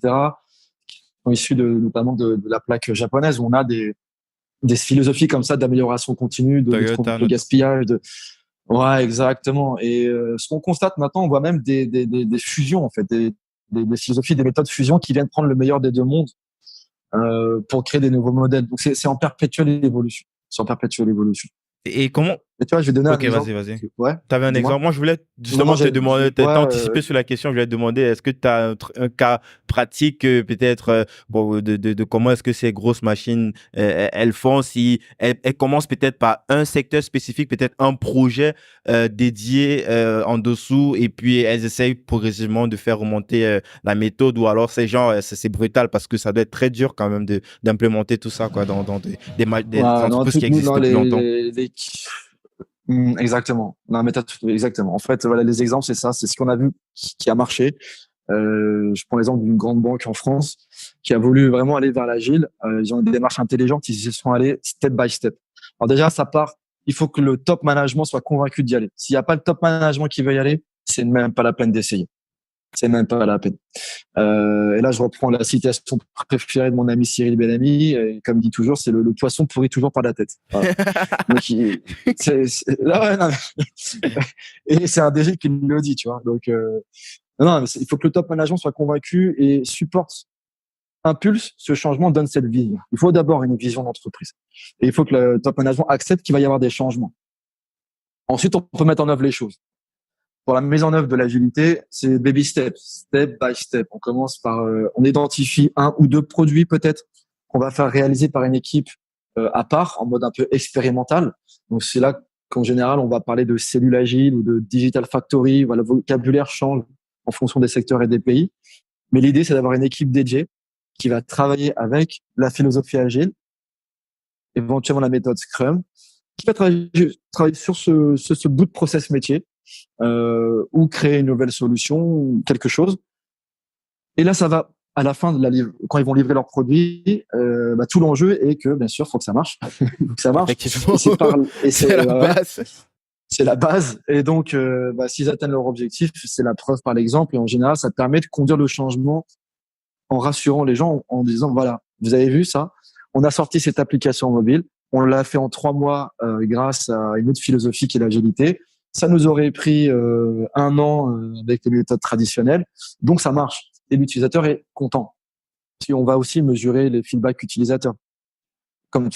qui sont issus notamment de la plaque japonaise, où on a des philosophies comme ça d'amélioration continue, de lutte contre Toyota, le notamment. gaspillage, ouais, exactement. Et ce qu'on constate maintenant, on voit même des fusions, en fait, des philosophies, des méthodes fusion qui viennent prendre le meilleur des deux mondes pour créer des nouveaux modèles. Donc, c'est en perpétuelle évolution. C'est en perpétuelle évolution. Et comment. Et tu vois, je vais donner un Ok, vas-y, exemple. vas-y. Ouais, Tu avais un dis-moi. exemple. Moi, je voulais Non, non, justement te demander, ouais, t'as anticipé sur la question, je voulais te demander, est-ce que tu as un cas pratique, peut-être, bon, de comment est-ce que ces grosses machines, elles font, si elles commencent peut-être par un secteur spécifique, peut-être un projet dédié en dessous, et puis elles essayent progressivement de faire remonter la méthode, ou alors c'est genre, c'est brutal, parce que ça doit être très dur quand même d'implémenter tout ça, quoi, dans des ouais, non, entreprises qui nous, existent non, depuis longtemps. exactement. Non, mais exactement. En fait, voilà, les exemples, c'est ça, c'est ce qu'on a vu qui a marché. Je prends l'exemple d'une grande banque en France qui a voulu vraiment aller vers l'agile. Ils ont une démarche intelligente, ils y sont allés step by step. Alors déjà, ça part, il faut que le top management soit convaincu d'y aller. S'il n'y a pas le top management qui veut y aller, c'est même pas la peine d'essayer. C'est même pas la peine. Et là, je reprends la citation préférée de mon ami Cyril Benami. Et comme il dit toujours, c'est le poisson pourrit toujours par la tête. Voilà. Donc, là, ouais, non, et c'est un DG qui le dit, tu vois. Donc, non, mais il faut que le top management soit convaincu et supporte, impulse ce changement, donne cette vision. Il faut d'abord une vision d'entreprise. Et il faut que le top management accepte qu'il va y avoir des changements. Ensuite, on peut mettre en œuvre les choses. Pour la mise en œuvre de l'agilité, c'est baby steps, step by step. On commence par, on identifie un ou deux produits peut-être qu'on va faire réaliser par une équipe à part, en mode un peu expérimental. Donc c'est là qu'en général, on va parler de cellules agiles ou de digital factory. Voilà, le vocabulaire change en fonction des secteurs et des pays. Mais l'idée, c'est d'avoir une équipe dédiée qui va travailler avec la philosophie agile, éventuellement la méthode Scrum, qui va travailler sur ce bout de process métier, ou créer une nouvelle solution, ou quelque chose. Et là, ça va à la fin de quand ils vont livrer leur produit, tout l'enjeu est que bien sûr, faut que ça marche, faut que ça marche. Effectivement, Et c'est la ouais, base. c'est la base. Et donc, s'ils atteignent leur objectif, c'est la preuve par l'exemple. Et en général, ça permet de conduire le changement en rassurant les gens, en disant voilà, vous avez vu ça, on a sorti cette application mobile, on l'a fait en 3 mois grâce à une autre philosophie qui est l'agilité. Ça nous aurait pris 1 an avec les méthodes traditionnelles, donc ça marche. Et l'utilisateur est content. Si on va aussi mesurer les feedbacks utilisateurs. Comme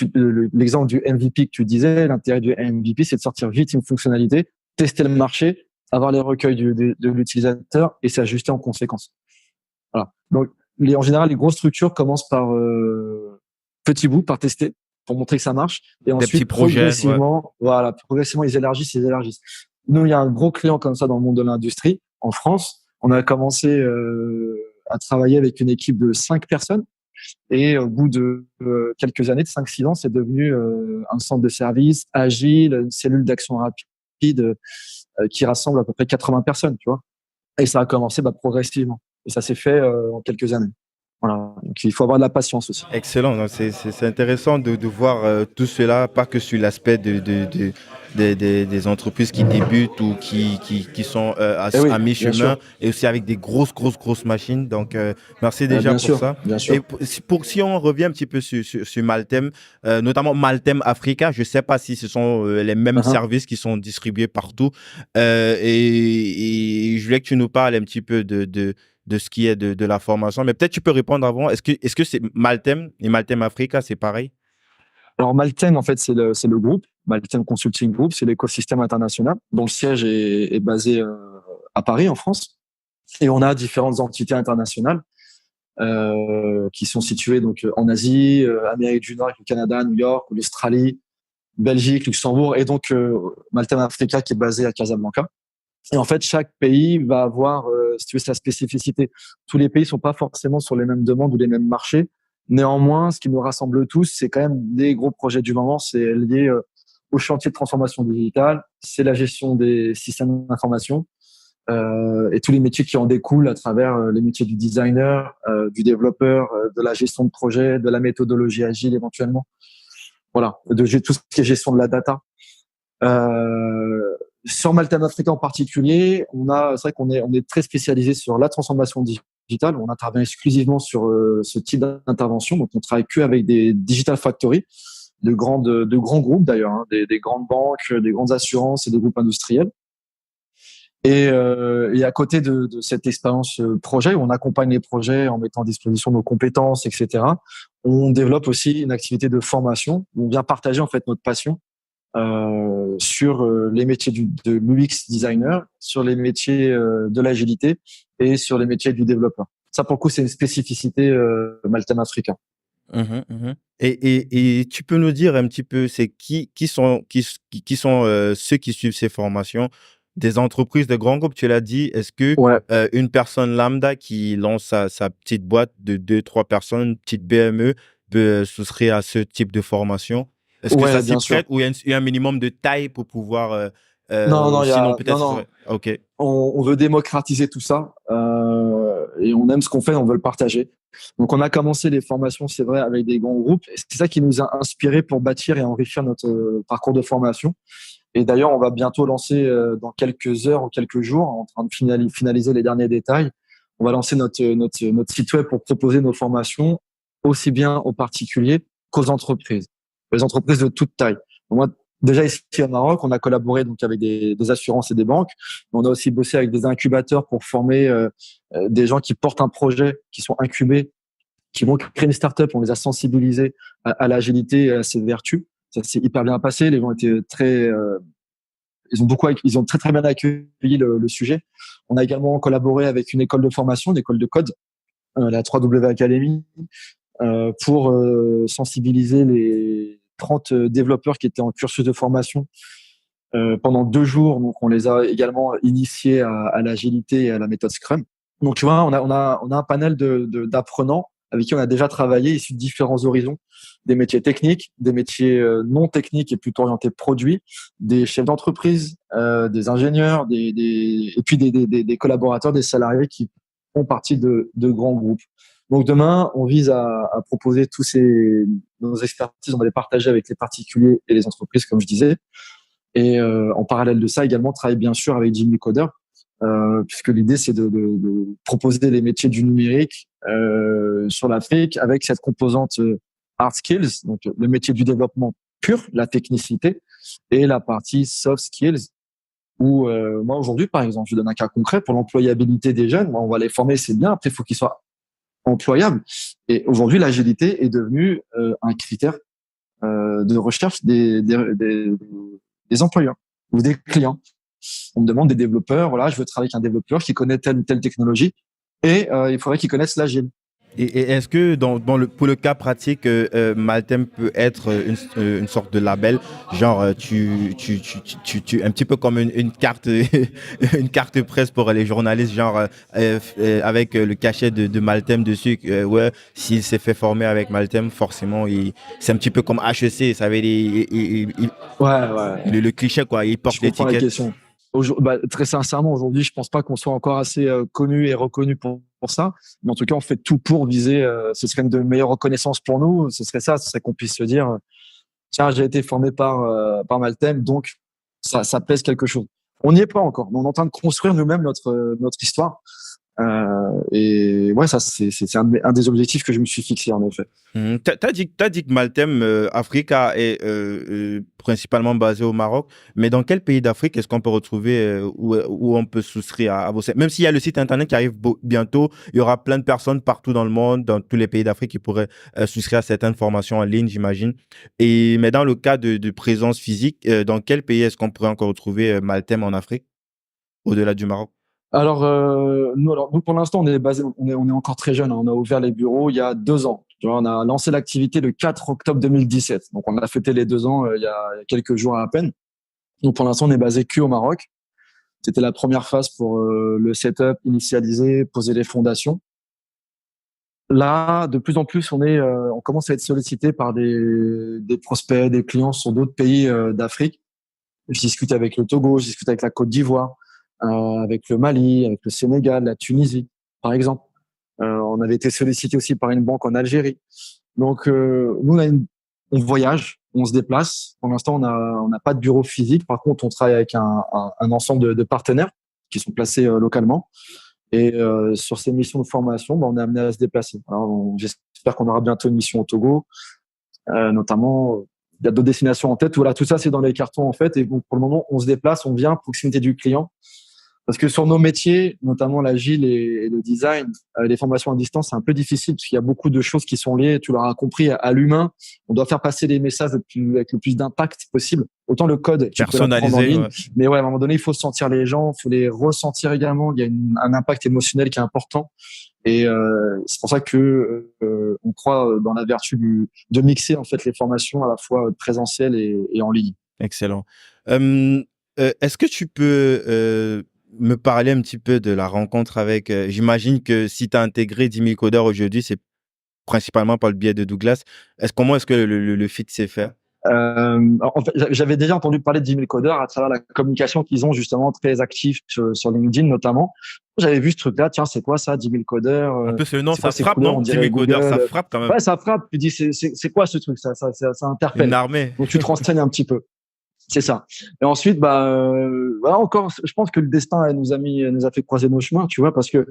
l'exemple du MVP que tu disais, l'intérêt du MVP, c'est de sortir vite une fonctionnalité, tester le marché, avoir les recueils de l'utilisateur et s'ajuster en conséquence. Voilà. Donc, en général, les grosses structures commencent par petits bouts, par tester, pour montrer que ça marche. Et Des petits ensuite, projets, ouais. progressivement, ils élargissent. Nous, il y a un gros client comme ça dans le monde de l'industrie en France. On a commencé à travailler avec une équipe de 5 personnes. Et au bout de quelques années, de 5-6 ans, c'est devenu un centre de service agile, une cellule d'action rapide qui rassemble à peu près 80 personnes, tu vois. Et ça a commencé progressivement. Et ça s'est fait en quelques années. Voilà. Donc il faut avoir de la patience aussi. Excellent. Donc, c'est intéressant de voir tout cela, pas que sur l'aspect des entreprises qui débutent ou qui sont Et à oui, bien mi-chemin, sûr. et aussi avec des grosses machines. Donc, merci déjà Bien pour sûr, ça. bien Et sûr. si on revient un petit peu sur Maltem, notamment Maltem Africa, je ne sais pas si ce sont les mêmes Uh-huh. services qui sont distribués partout. Et je voulais que tu nous parles un petit peu de ce qui est de la formation. Mais peut-être tu peux répondre avant. Est-ce que c'est Maltem et Maltem Africa, c'est pareil? Alors Maltem, en fait, c'est le groupe. Maltem Consulting Group, c'est l'écosystème international dont le siège est basé à Paris, en France. Et on a différentes entités internationales qui sont situées donc en Asie, Amérique du Nord, avec le Canada, New York, l'Australie, Belgique, Luxembourg, et donc Maltem Africa qui est basé à Casablanca. Et en fait, chaque pays va avoir, si tu veux, sa spécificité. Tous les pays sont pas forcément sur les mêmes demandes ou les mêmes marchés. Néanmoins, ce qui nous rassemble tous, c'est quand même des gros projets du moment. C'est lié au chantier de transformation digitale, c'est la gestion des systèmes d'information et tous les métiers qui en découlent à travers les métiers du designer, du développeur, de la gestion de projet, de la méthodologie agile éventuellement. Voilà, de tout ce qui est gestion de la data. Euh, Sur Maltem Africa en particulier, c'est vrai on est très spécialisé sur la transformation digitale. On intervient exclusivement sur ce type d'intervention. Donc, on travaille que avec des digital factories, de grands groupes d'ailleurs, hein, des grandes banques, des grandes assurances et des groupes industriels. Et à côté de cette expérience projet, où on accompagne les projets en mettant à disposition nos compétences, etc., on développe aussi une activité de formation où on vient partager en fait notre passion sur les métiers de l'UX designer, sur les métiers de l'agilité et sur les métiers du développeur. Ça, pour le coup, c'est une spécificité Maltem Africa. Mhm, mhm. Et tu peux nous dire un petit peu, c'est qui sont ceux qui suivent ces formations? Des entreprises de grands groupes, tu l'as dit. Est-ce que Ouais, une personne lambda qui lance sa petite boîte de deux, trois personnes, une petite PME, peut souscrire à ce type de formation? Est-ce que ça ouais, s'y bien sûr. prête ou il y a un minimum de taille pour pouvoir, Non, ou non, sinon non, peut-être ce non. serait... OK. On veut démocratiser tout ça et on aime ce qu'on fait, on veut le partager. Donc, on a commencé les formations, c'est vrai, avec des grands groupes. Et c'est ça qui nous a inspiré pour bâtir et enrichir notre parcours de formation. Et d'ailleurs, on va bientôt lancer dans quelques heures ou quelques jours, en train de finaliser les derniers détails. On va lancer notre site web pour proposer nos formations aussi bien aux particuliers qu'aux entreprises, les entreprises de toute taille. Moi, déjà ici au Maroc, on a collaboré donc avec des assurances et des banques. On a aussi bossé avec des incubateurs pour former des gens qui portent un projet, qui sont incubés, qui vont créer une start-up. On les a sensibilisés à l'agilité et à ses vertus. Ça s'est hyper bien passé. Les gens étaient ils ont très très bien accueilli le sujet. On a également collaboré avec une école de formation, une école de code, la 3W Academy, pour sensibiliser les 30 développeurs qui étaient en cursus de formation pendant 2 jours. Donc, on les a également initiés à l'agilité et à la méthode Scrum. Donc, tu vois, on a un panel d'apprenants avec qui on a déjà travaillé, issus de différents horizons, des métiers techniques, des métiers non techniques et plutôt orientés produits, des chefs d'entreprise, des ingénieurs, et puis des collaborateurs, des salariés qui font partie de grands groupes. Donc demain, on vise à proposer nos expertises, on va les partager avec les particuliers et les entreprises, comme je disais. Et en parallèle de ça, également, travailler bien sûr avec Jimmy Coder, puisque l'idée, c'est de proposer les métiers du numérique sur l'Afrique avec cette composante hard skills, donc le métier du développement pur, la technicité, et la partie soft skills, où moi, aujourd'hui, par exemple, je donne un cas concret pour l'employabilité des jeunes. Moi, on va les former, c'est bien. Après, il faut qu'ils soient employables. Et aujourd'hui, l'agilité est devenue un critère de recherche des employeurs ou des clients. On me demande des développeurs, voilà, je veux travailler avec un développeur qui connaît telle ou telle technologie et il faudrait qu'il connaisse l'agile. Et est-ce que pour le cas pratique, Maltem peut être une sorte de label, genre un petit peu comme une carte, une carte presse pour les journalistes, genre avec le cachet de Maltem dessus. Ouais, s'il s'est fait former avec Maltem, forcément, c'est un petit peu comme HEC, ça veut dire Ouais, ouais. le cliché quoi, il Je porte comprends la l'étiquette. question. Bah, très sincèrement, aujourd'hui, je pense pas qu'on soit encore assez connu et reconnu pour ça. Mais en tout cas, on fait tout pour viser. Ce serait une de meilleures reconnaissances pour nous. Ce serait ça, ce serait qu'on puisse se dire, tiens, j'ai été formé par Maltem, donc ça pèse quelque chose. On n'y est pas encore, mais on est en train de construire nous-mêmes notre histoire. Et ouais, ça, c'est un des objectifs que je me suis fixé, en effet. T'as dit que Maltem Africa est principalement basé au Maroc, mais dans quel pays d'Afrique est-ce qu'on peut retrouver où on peut souscrire à vos sites? Même s'il y a le site internet qui arrive bientôt, il y aura plein de personnes partout dans le monde, dans tous les pays d'Afrique qui pourraient souscrire à certaines formations en ligne, j'imagine. Mais dans le cas de présence physique, dans quel pays est-ce qu'on pourrait encore retrouver Maltem en Afrique, au-delà du Maroc? Alors, nous, pour l'instant, on est encore très jeune, hein. On a ouvert les bureaux il y a 2 ans. Tu vois, on a lancé l'activité le 4 octobre 2017. Donc, on a fêté les 2 ans il y a quelques jours à peine. Donc, pour l'instant, on est basé que au Maroc. C'était la première phase pour le setup, initialiser, poser les fondations. Là, de plus en plus, on commence à être sollicité par des prospects, des clients sur d'autres pays d'Afrique. Je discute avec le Togo, je discute avec la Côte d'Ivoire, avec le Mali, avec le Sénégal, la Tunisie, par exemple. On avait été sollicité aussi par une banque en Algérie. Donc, nous, on voyage, on se déplace. Pour l'instant, on n'a pas de bureau physique. Par contre, on travaille avec un ensemble de partenaires qui sont placés localement. Et sur ces missions de formation, on est amené à se déplacer. Alors, j'espère qu'on aura bientôt une mission au Togo, notamment. Il y a d'autres destinations en tête. Voilà, tout ça, c'est dans les cartons en fait. Et bon, pour le moment, on se déplace, on vient à proximité du client. Parce que sur nos métiers, notamment l'agile et le design, les formations à distance, c'est un peu difficile parce qu'il y a beaucoup de choses qui sont liées, tu l'auras compris, à l'humain. On doit faire passer les messages avec le plus d'impact possible. Autant le code, tu peux l'apprendre en Personnalisé, ligne, ouais. mais ouais, à un moment donné, il faut sentir les gens, il faut les ressentir également. Il y a un impact émotionnel qui est important. Et c'est pour ça que on croit dans la vertu de mixer en fait les formations à la fois présentielles et en ligne. Excellent. Est-ce que tu peux me parler un petit peu de la rencontre avec... j'imagine que si tu as intégré 10 000 codeurs aujourd'hui, c'est principalement par le biais de Douglas. Comment est-ce que le fit s'est fait? En fait, j'avais déjà entendu parler de 10 000 codeurs à travers la communication qu'ils ont justement très active sur LinkedIn notamment. J'avais vu ce truc-là, tiens, c'est quoi ça, 10 000 codeurs? En plus, le nom, C'est quoi ça ces frappe, couleurs? non? On 10 dirait 000 codeurs, ça Google. frappe quand même. Ouais, ça frappe. Tu dis, c'est quoi ce truc? Ça Une interpelle. armée. Donc tu te renseignes un petit peu. C'est ça. Et ensuite, voilà, encore, je pense que le destin nous a fait croiser nos chemins, tu vois, parce que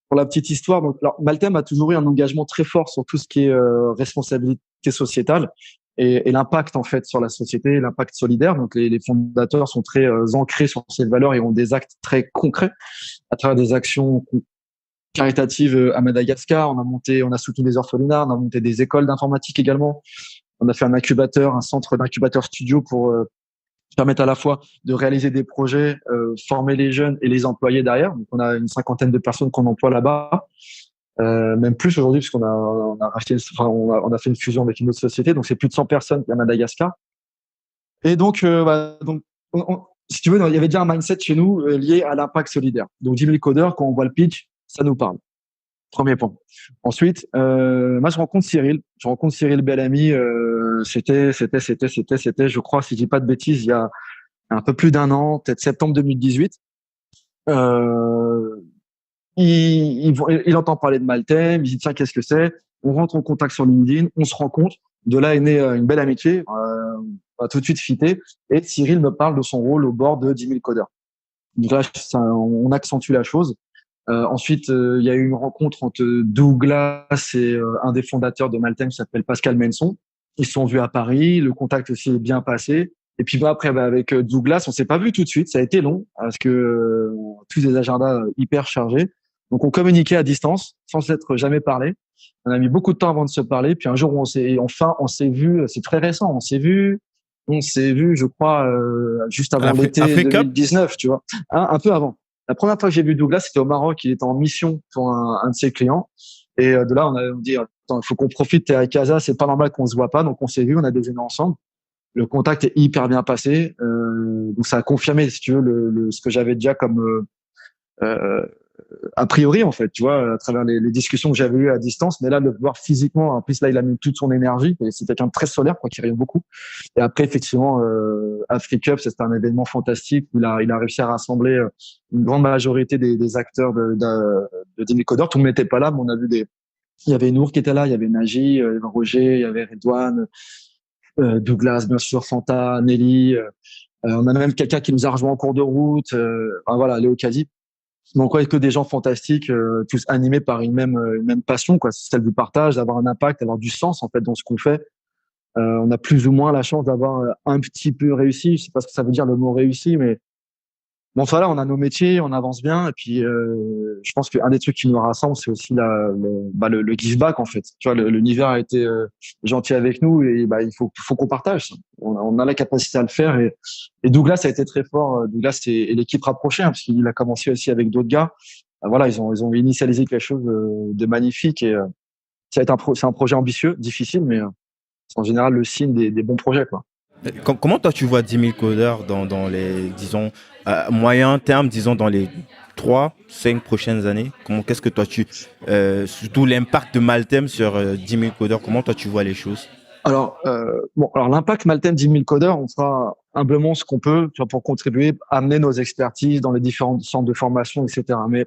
pour la petite histoire, donc, alors, Maltem a toujours eu un engagement très fort sur tout ce qui est responsabilité sociétale et l'impact en fait sur la société, l'impact solidaire. Donc les fondateurs sont très ancrés sur ces valeurs et ont des actes très concrets à travers des actions caritatives à Madagascar. On a soutenu des orphelinats, on a monté des écoles d'informatique également. On a fait un centre d'incubateur studio pour permettre à la fois de réaliser des projets, former les jeunes et les employer derrière. Donc, on a une 50aine de personnes qu'on emploie là-bas, même plus aujourd'hui puisqu'on a racheté, on a fait une fusion avec une autre société. Donc, c'est plus de 100 personnes à Madagascar. Et donc, si tu veux, il y avait déjà un mindset chez nous lié à l'impact solidaire. Donc, 10 000 codeurs, quand on voit le pitch, ça nous parle. Premier point. Ensuite, moi, je rencontre Cyril Bellamy. C'était, je crois, si je dis pas de bêtises, il y a un peu plus d'un an, peut-être septembre 2018. Il entend parler de Maltem, il dit tiens, qu'est-ce que c'est? On rentre en contact sur LinkedIn, on se rencontre. De là est née une belle amitié. On a tout de suite fité. Et Cyril me parle de son rôle au bord de 10 000 codeurs. Donc là, on accentue la chose. Ensuite, il y a eu une rencontre entre Douglas et un des fondateurs de Maltem qui s'appelle Pascal Menson. Ils se sont vus à Paris, le contact aussi est bien passé. Et puis après, avec Douglas, on s'est pas vu tout de suite, ça a été long parce que tous des agendas hyper chargés. Donc on communiquait à distance sans s'être jamais parlé. On a mis beaucoup de temps avant de se parler. Puis un jour, on s'est vu. C'est très récent. On s'est vu, je crois, juste avant l'été Africa Cup? 2019, tu vois, un peu avant. La première fois que j'ai vu Douglas, c'était au Maroc. Il était en mission pour un de ses clients. Et de là, on dit, attends, il faut qu'on profite, t'es à Casa, c'est pas normal qu'on se voit pas. Donc, on s'est vu, on a déjeuné ensemble. Le contact est hyper bien passé. Donc, ça a confirmé, si tu veux, ce que j'avais déjà comme euh, a priori, en fait, tu vois, à travers les discussions que j'avais eues à distance. Mais là, le voir physiquement, en plus, là, il a mis toute son énergie. Et c'est quelqu'un de très solaire, quoi, qui rayonne beaucoup. Et après, effectivement, Africup, c'était un événement fantastique. Il a réussi à rassembler une grande majorité des acteurs de Dimi Codor. Tout le monde n'était pas là, mais on a vu il y avait Nour qui était là, il y avait Naji, il y avait Roger, il y avait Redouane, Douglas, bien sûr, Fanta, Nelly. On a même quelqu'un qui nous a rejoint en cours de route. Enfin, voilà, Léo Kadi. Donc ouais, que des gens fantastiques, tous animés par une même passion, quoi, c'est celle du partage, d'avoir un impact, d'avoir du sens en fait dans ce qu'on fait. On a plus ou moins la chance d'avoir un petit peu réussi. Je sais pas ce que ça veut dire le mot réussi, mais bon, voilà, on a nos métiers, on avance bien, et puis je pense qu'un des trucs qui nous rassemble, c'est aussi le give back en fait. Tu vois, l'univers a été gentil avec nous, et bah il faut qu'on partage ça. On a la capacité à le faire, et Douglas a été très fort. Douglas et l'équipe rapprochée, hein, parce qu'il a commencé aussi avec d'autres gars. Voilà, ils ont initialisé quelque chose de magnifique, et ça va être c'est un projet ambitieux, difficile, mais c'est en général le signe des bons projets, quoi. Comment toi tu vois 10 000 codeurs dans les, disons, moyen terme, disons, dans les 3, 5 prochaines années? Qu'est-ce que toi surtout l'impact de Maltem sur 10 000 codeurs, comment toi tu vois les choses? Alors l'impact Maltem 10 000 codeurs, on fera humblement ce qu'on peut, tu vois, pour contribuer, amener nos expertises dans les différents centres de formation, etc. Mais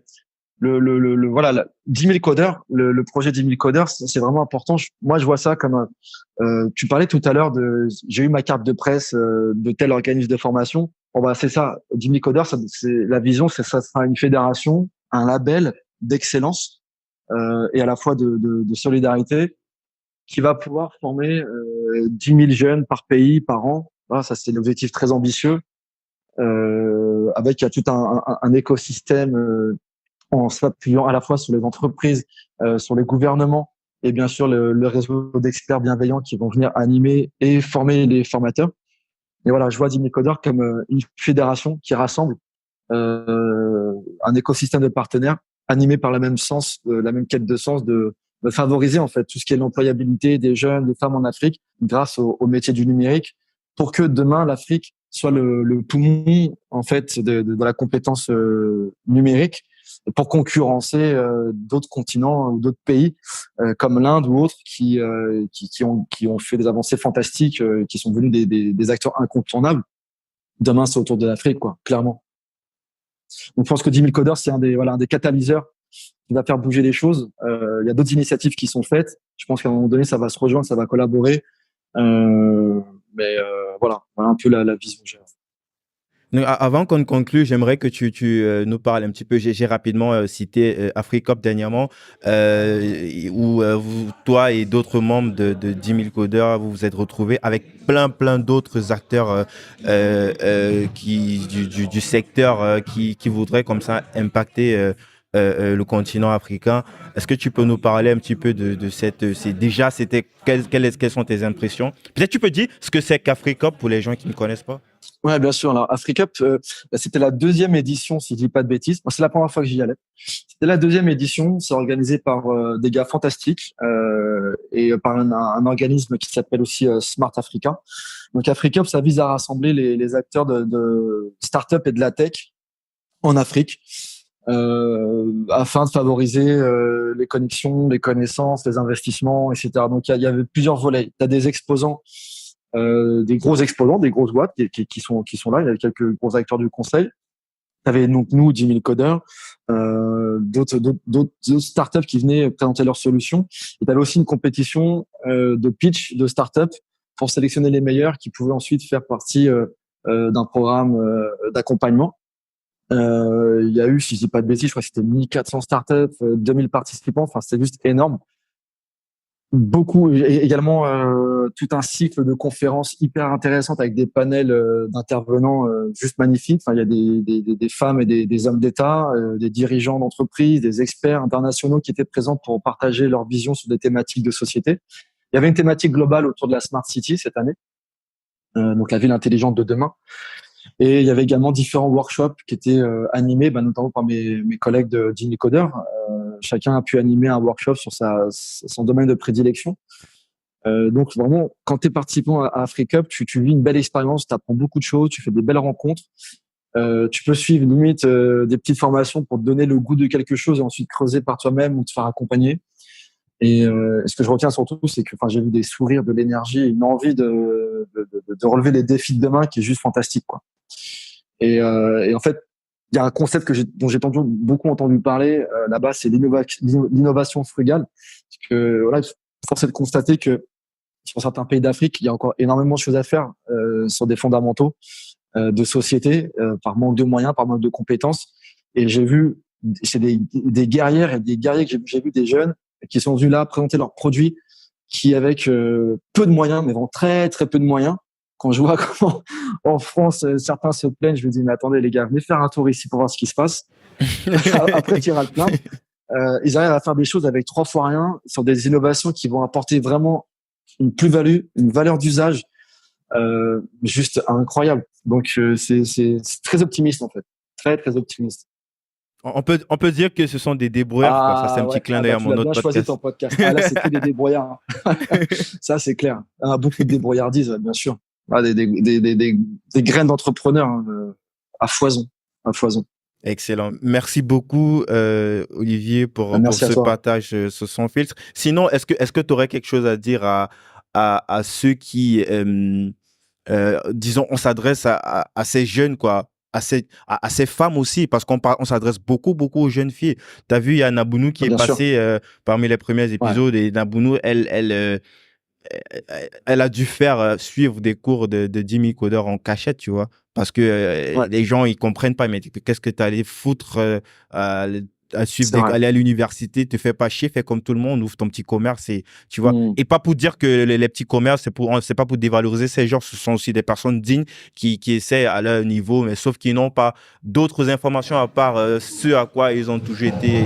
voilà, 10 000 codeurs, le projet 10 000 codeurs, c'est vraiment important. Moi, je vois ça comme tu parlais tout à l'heure j'ai eu ma carte de presse de tel organisme de formation. Bon, bah, c'est ça. 10 000 codeurs, la vision, ça sera une fédération, un label d'excellence et à la fois de solidarité qui va pouvoir former 10 000 jeunes par pays, par an. Voilà, ça, c'est l'objectif très ambitieux. Avec il y a tout un écosystème en s'appuyant à la fois sur les entreprises, sur les gouvernements et bien sûr le réseau d'experts bienveillants qui vont venir animer et former les formateurs. Et voilà, je vois Dimi Coder comme une fédération qui rassemble un écosystème de partenaires animés par la même quête de sens de favoriser en fait tout ce qui est l'employabilité des jeunes, des femmes en Afrique grâce au métier du numérique pour que demain l'Afrique soit le poumon en fait de la compétence numérique pour concurrencer d'autres continents ou d'autres pays comme l'Inde ou autres qui ont fait des avancées fantastiques, qui sont devenus des acteurs incontournables. Demain, c'est autour de l'Afrique, quoi, clairement. Donc, je pense que 10 000 codeurs, c'est un des catalyseurs qui va faire bouger les choses. Il y a d'autres initiatives qui sont faites. Je pense qu'à un moment donné, ça va se rejoindre, ça va collaborer. Voilà un peu la vision que j'ai. Donc, avant qu'on conclue, j'aimerais que tu nous parles un petit peu. J'ai rapidement cité Africop dernièrement, où toi et d'autres membres de 10 000 codeurs, vous vous êtes retrouvés avec plein d'autres acteurs du secteur qui voudraient comme ça impacter le continent africain. Est-ce que tu peux nous parler un petit peu de cette... Quelles sont tes impressions? Peut-être tu peux dire ce que c'est qu'Africop pour les gens qui ne connaissent pas. Ouais, bien sûr. Alors, Africup, c'était la deuxième édition, si je dis pas de bêtises. Moi, c'est la première fois que j'y allais. C'était la deuxième édition. C'est organisé par des gars fantastiques et par un organisme qui s'appelle aussi Smart Africa. Donc, Africup, ça vise à rassembler les acteurs de start-up et de la tech en Afrique afin de favoriser les connexions, les connaissances, les investissements, etc. Donc, il y avait plusieurs volets. Tu as des exposants des gros exposants, des grosses boîtes qui sont là. Il y avait quelques gros acteurs du conseil. Il y avait donc nous, 10 000 codeurs, d'autres startups qui venaient présenter leurs solutions. Et tu avais aussi une compétition de pitch de startups pour sélectionner les meilleurs qui pouvaient ensuite faire partie d'un programme d'accompagnement. Il y a eu, si je dis pas de bêtises, je crois que c'était 1400 startups, 2000 participants. Enfin, c'était juste énorme. Beaucoup, également tout un cycle de conférences hyper intéressantes avec des panels d'intervenants juste magnifiques. Enfin, il y a des femmes et des hommes d'État, des dirigeants d'entreprises, des experts internationaux qui étaient présents pour partager leur vision sur des thématiques de société. Il y avait une thématique globale autour de la Smart City cette année, donc la ville intelligente de demain. Et il y avait également différents workshops qui étaient animés, notamment par mes collègues de Dimi Coder. chacun a pu animer un workshop sur son domaine de prédilection. Donc vraiment, quand tu es participant à AfriCup, tu vis une belle expérience, tu apprends beaucoup de choses, tu fais des belles rencontres. Tu peux suivre limite des petites formations pour te donner le goût de quelque chose et ensuite creuser par toi-même ou te faire accompagner. Et ce que je retiens surtout, c'est que j'ai vu des sourires, de l'énergie, une envie de relever les défis de demain qui est juste fantastique, quoi. Et en fait, il y a un concept dont j'ai beaucoup entendu parler là-bas, c'est l'innovation frugale. Parce que voilà, force est de constater que sur certains pays d'Afrique, il y a encore énormément de choses à faire sur des fondamentaux de société, par manque de moyens, par manque de compétences. Et j'ai vu, c'est des guerrières et des guerriers que j'ai vu, des jeunes qui sont venus là présenter leurs produits qui, avec peu de moyens, mais vraiment très, très peu de moyens, quand je vois comment en France, certains se plaignent, je me dis, mais attendez les gars, venez faire un tour ici pour voir ce qui se passe. Après, tu iras le plaindre. Ils arrivent à faire des choses avec 3 fois rien, sur des innovations qui vont apporter vraiment une plus-value, une valeur d'usage juste incroyable. Donc, c'est très optimiste, en fait. Très, très optimiste. On peut dire que ce sont des débrouillards, quoi. Ça, c'est un petit clin d'œil à mon autre podcast. Tu as bien choisi ton podcast. Là, c'est que des débrouillards. Ça, c'est clair. Beaucoup de débrouillardise, bien sûr. Des graines d'entrepreneurs à foison. À foison. Excellent. Merci beaucoup, Olivier, pour ce partage sur Sans Filtre. Sinon, est-ce que tu aurais quelque chose à dire à ceux qui, disons, on s'adresse à ces jeunes, quoi, à ces femmes aussi, parce qu'on s'adresse beaucoup aux jeunes filles. Tu as vu, il y a Nabounou qui est passé parmi les premiers épisodes, et Nabounou, elle a dû faire suivre des cours de Jimmy Coder en cachette, tu vois, parce que les gens, ils comprennent pas, mais qu'est-ce que tu allais foutre à suivre aller à l'université, te fais pas chier, fais comme tout le monde, ouvre ton petit commerce, et tu vois. Et pas pour dire que les petits commerces, c'est pas pour dévaloriser ces gens, ce sont aussi des personnes dignes qui essaient à leur niveau, mais sauf qu'ils n'ont pas d'autres informations à part ce à quoi ils ont toujours été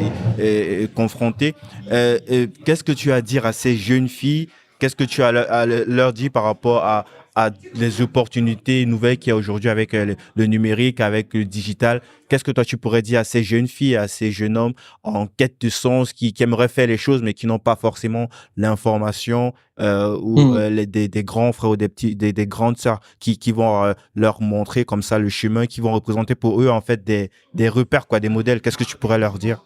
confrontés. Qu'est-ce que tu as à dire à ces jeunes filles? Qu'est-ce que tu as à leur dire par rapport à les opportunités nouvelles qu'il y a aujourd'hui avec le numérique, avec le digital? Qu'est-ce que toi, tu pourrais dire à ces jeunes filles, à ces jeunes hommes en quête de sens, qui aimeraient faire les choses, mais qui n'ont pas forcément l'information ou des grands frères ou des grandes sœurs qui vont leur montrer comme ça le chemin, qui vont représenter pour eux, en fait, des repères, quoi, des modèles? Qu'est-ce que tu pourrais leur dire?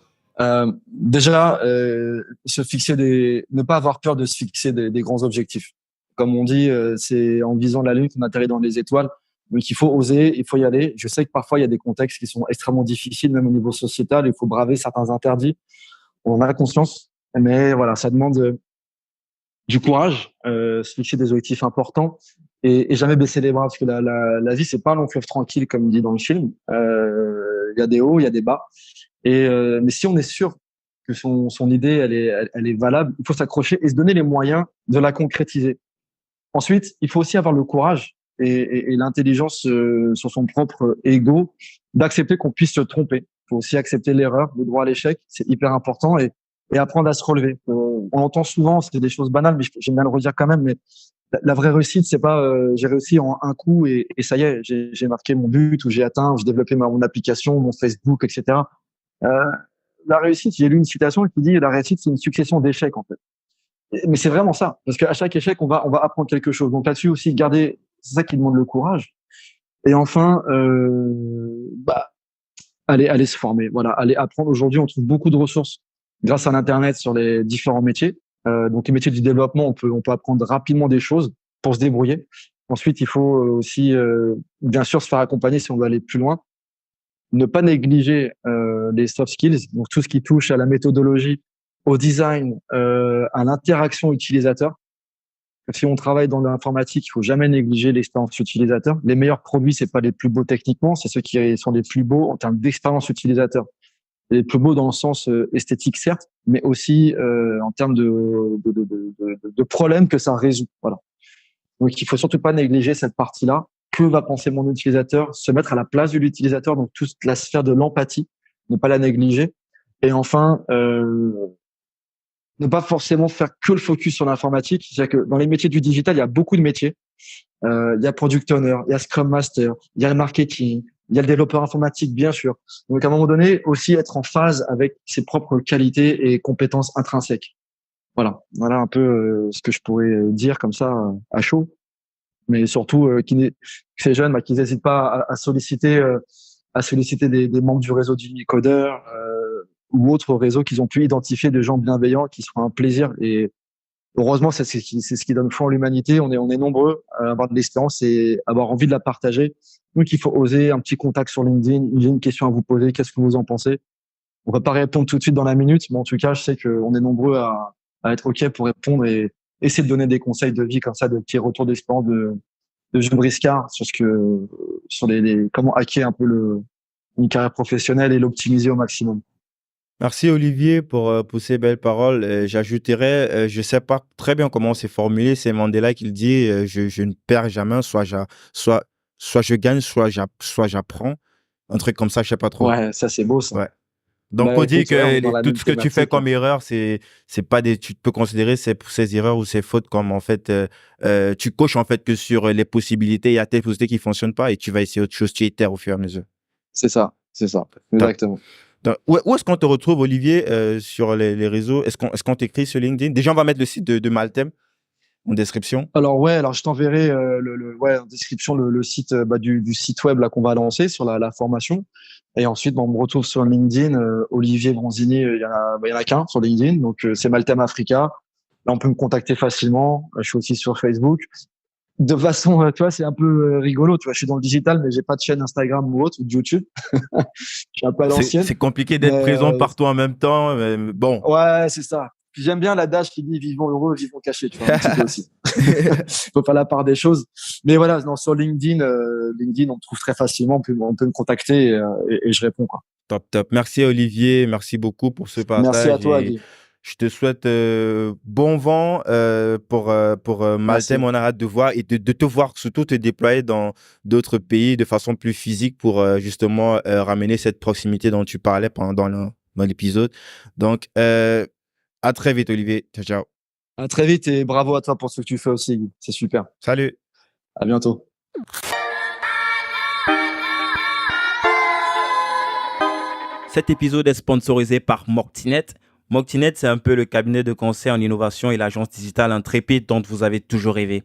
Déjà, ne pas avoir peur de se fixer des grands objectifs. Comme on dit, c'est en visant la lune qu'on atterrit dans les étoiles. Donc, il faut oser, il faut y aller. Je sais que parfois, il y a des contextes qui sont extrêmement difficiles, même au niveau sociétal. Il faut braver certains interdits. On en a conscience. Mais voilà, ça demande du courage, se fixer des objectifs importants et jamais baisser les bras. Parce que la vie, c'est pas un long fleuve tranquille, comme dit dans le film. Il y a des hauts, il y a des bas. Mais si on est sûr que son idée, elle est valable, il faut s'accrocher et se donner les moyens de la concrétiser. Ensuite, il faut aussi avoir le courage et l'intelligence sur son propre ego d'accepter qu'on puisse se tromper. Il faut aussi accepter l'erreur, le droit à l'échec, c'est hyper important et apprendre à se relever. On entend souvent, c'est des choses banales, mais j'aime bien le redire quand même, mais la vraie réussite, c'est pas j'ai réussi en un coup et ça y est, j'ai marqué mon but ou j'ai atteint, j'ai développé mon application, mon Facebook, etc. La réussite, j'ai lu une citation qui dit la réussite, c'est une succession d'échecs, en fait. Mais c'est vraiment ça, parce qu'à chaque échec, on va apprendre quelque chose. Donc là-dessus aussi, c'est ça qui demande le courage. Et enfin, aller se former. Voilà, aller apprendre. Aujourd'hui, on trouve beaucoup de ressources grâce à l'internet sur les différents métiers. Donc les métiers du développement, on peut apprendre rapidement des choses pour se débrouiller. Ensuite, il faut aussi, bien sûr, se faire accompagner si on veut aller plus loin. Ne pas négliger les soft skills, donc tout ce qui touche à la méthodologie, au design, à l'interaction utilisateur. Si on travaille dans l'informatique, il faut jamais négliger l'expérience utilisateur. Les meilleurs produits, c'est pas les plus beaux techniquement, c'est ceux qui sont les plus beaux en termes d'expérience utilisateur. Les plus beaux dans le sens esthétique, certes, mais aussi en termes de problèmes que ça résout. Voilà. Donc, il faut surtout pas négliger cette partie-là. Que va penser mon utilisateur? Se mettre à la place de l'utilisateur, donc toute la sphère de l'empathie, ne pas la négliger. Et enfin, ne pas forcément faire que le focus sur l'informatique. C'est-à-dire que dans les métiers du digital, il y a beaucoup de métiers. Il y a Product Owner, il y a Scrum Master, il y a le marketing, Il y a le développeur informatique, bien sûr. Donc, à un moment donné, aussi être en phase avec ses propres qualités et compétences intrinsèques. Voilà un peu ce que je pourrais dire comme ça à chaud. Mais surtout, que ces jeunes, qu'ils n'hésitent pas à solliciter des membres du réseau d'Unicodeur ou autres réseaux qu'ils ont pu identifier de gens bienveillants qui seront un plaisir. Et heureusement, c'est ce qui donne foi en l'humanité. On est nombreux à avoir de l'espérance et avoir envie de la partager. Donc, il faut oser un petit contact sur LinkedIn. J'ai une question à vous poser. Qu'est-ce que vous en pensez? On va pas répondre tout de suite dans la minute, mais en tout cas, je sais qu'on est nombreux à être OK pour répondre et essayer de donner des conseils de vie comme ça, de petits retours d'espérance de jeunes briscards sur comment hacker un peu une carrière professionnelle et l'optimiser au maximum. Merci Olivier pour ces belles paroles. J'ajouterais, je ne sais pas très bien comment c'est formulé, c'est Mandela qui le dit, je ne perds jamais, soit je gagne, soit j'apprends. Un truc comme ça, je ne sais pas trop. Ouais, ça c'est beau ça. Ouais. Donc, on dit écoute, ouais, on est dans que la tout même ce que tu fais thématique, comme erreur, c'est pas tu peux considérer ces erreurs ou ces fautes comme, en fait, tu coches, en fait, que sur les possibilités, il y a telle possibilité qui ne fonctionne pas et tu vas essayer autre chose, tu itères au fur et à mesure. C'est ça, exactement. Donc, où est-ce qu'on te retrouve, Olivier, sur les réseaux? Est-ce qu'on t'écrit sur LinkedIn? Déjà, on va mettre le site de Maltem en description. Alors je t'enverrai en description le site du site web là qu'on va lancer sur la formation. Et ensuite, on me retrouve sur LinkedIn, Olivier Bronzini, il y en a qu'un sur LinkedIn, donc c'est Maltem Africa. Là, on peut me contacter facilement. Je suis aussi sur Facebook. De façon, tu vois, c'est un peu rigolo. Tu vois, je suis dans le digital, mais j'ai pas de chaîne Instagram ou autre ou de YouTube. Je suis un peu à l'ancienne. C'est compliqué d'être présent partout en même temps. Mais bon. Ouais, c'est ça. Puis j'aime bien l'adage qui dit vivons heureux, vivons cachés. Tu vois, un petit peu aussi. Faut faire la part des choses. Mais voilà, non, sur LinkedIn, on me trouve très facilement. On peut me contacter et je réponds, quoi. Top. Merci Olivier, merci beaucoup pour ce partage. Merci à toi, Guy. Je te souhaite bon vent pour Maltem. On a hâte de voir et de te voir surtout te déployer dans d'autres pays de façon plus physique pour justement ramener cette proximité dont tu parlais dans l'épisode. Donc, à très vite, Olivier. Ciao. À très vite et bravo à toi pour ce que tu fais aussi, Guy. C'est super. Salut. À bientôt. Cet épisode est sponsorisé par Moctinet. Moctinet, c'est un peu le cabinet de conseil en innovation et l'agence digitale intrépide dont vous avez toujours rêvé.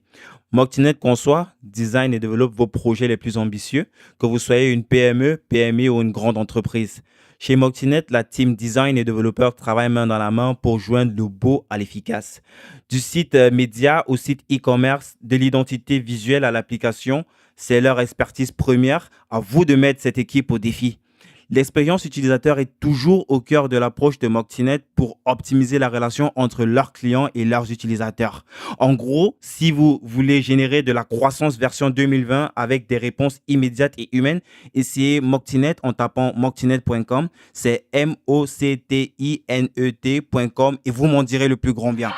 Moctinet conçoit, design et développe vos projets les plus ambitieux, que vous soyez une PME, PMI ou une grande entreprise. Chez Moctinet, la team design et développeurs travaillent main dans la main pour joindre le beau à l'efficace. Du site média au site e-commerce, de l'identité visuelle à l'application, c'est leur expertise première. À vous de mettre cette équipe au défi. L'expérience utilisateur est toujours au cœur de l'approche de Moctinet pour optimiser la relation entre leurs clients et leurs utilisateurs. En gros, si vous voulez générer de la croissance version 2020 avec des réponses immédiates et humaines, essayez Moctinet en tapant moctinet.com. C'est moctinet.com et vous m'en direz le plus grand bien.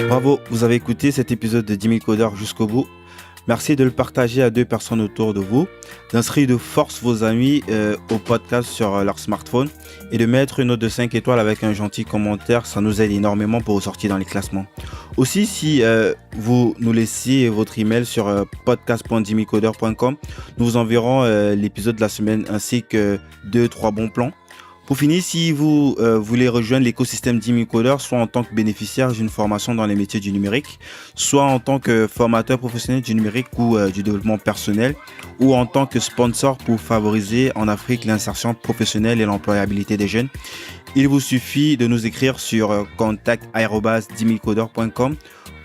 Bravo, vous avez écouté cet épisode de 10 000 codeurs jusqu'au bout. Merci de le partager à 2 personnes autour de vous, d'inscrire de force vos amis au podcast sur leur smartphone et de mettre une note de 5 étoiles avec un gentil commentaire. Ça nous aide énormément pour ressortir dans les classements. Aussi, si vous nous laissez votre email sur podcast.1000codeurs.com, nous vous enverrons l'épisode de la semaine ainsi que 2-3 bons plans. Pour finir, si vous voulez rejoindre l'écosystème 10 000 codeurs, soit en tant que bénéficiaire d'une formation dans les métiers du numérique, soit en tant que formateur professionnel du numérique ou du développement personnel, ou en tant que sponsor pour favoriser en Afrique l'insertion professionnelle et l'employabilité des jeunes, il vous suffit de nous écrire sur contact@1000codeurs.com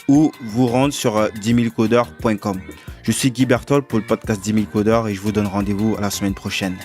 ou vous rendre sur 1000codeurs.com. Je suis Guy Berthold pour le podcast 10 000 codeurs et je vous donne rendez-vous à la semaine prochaine.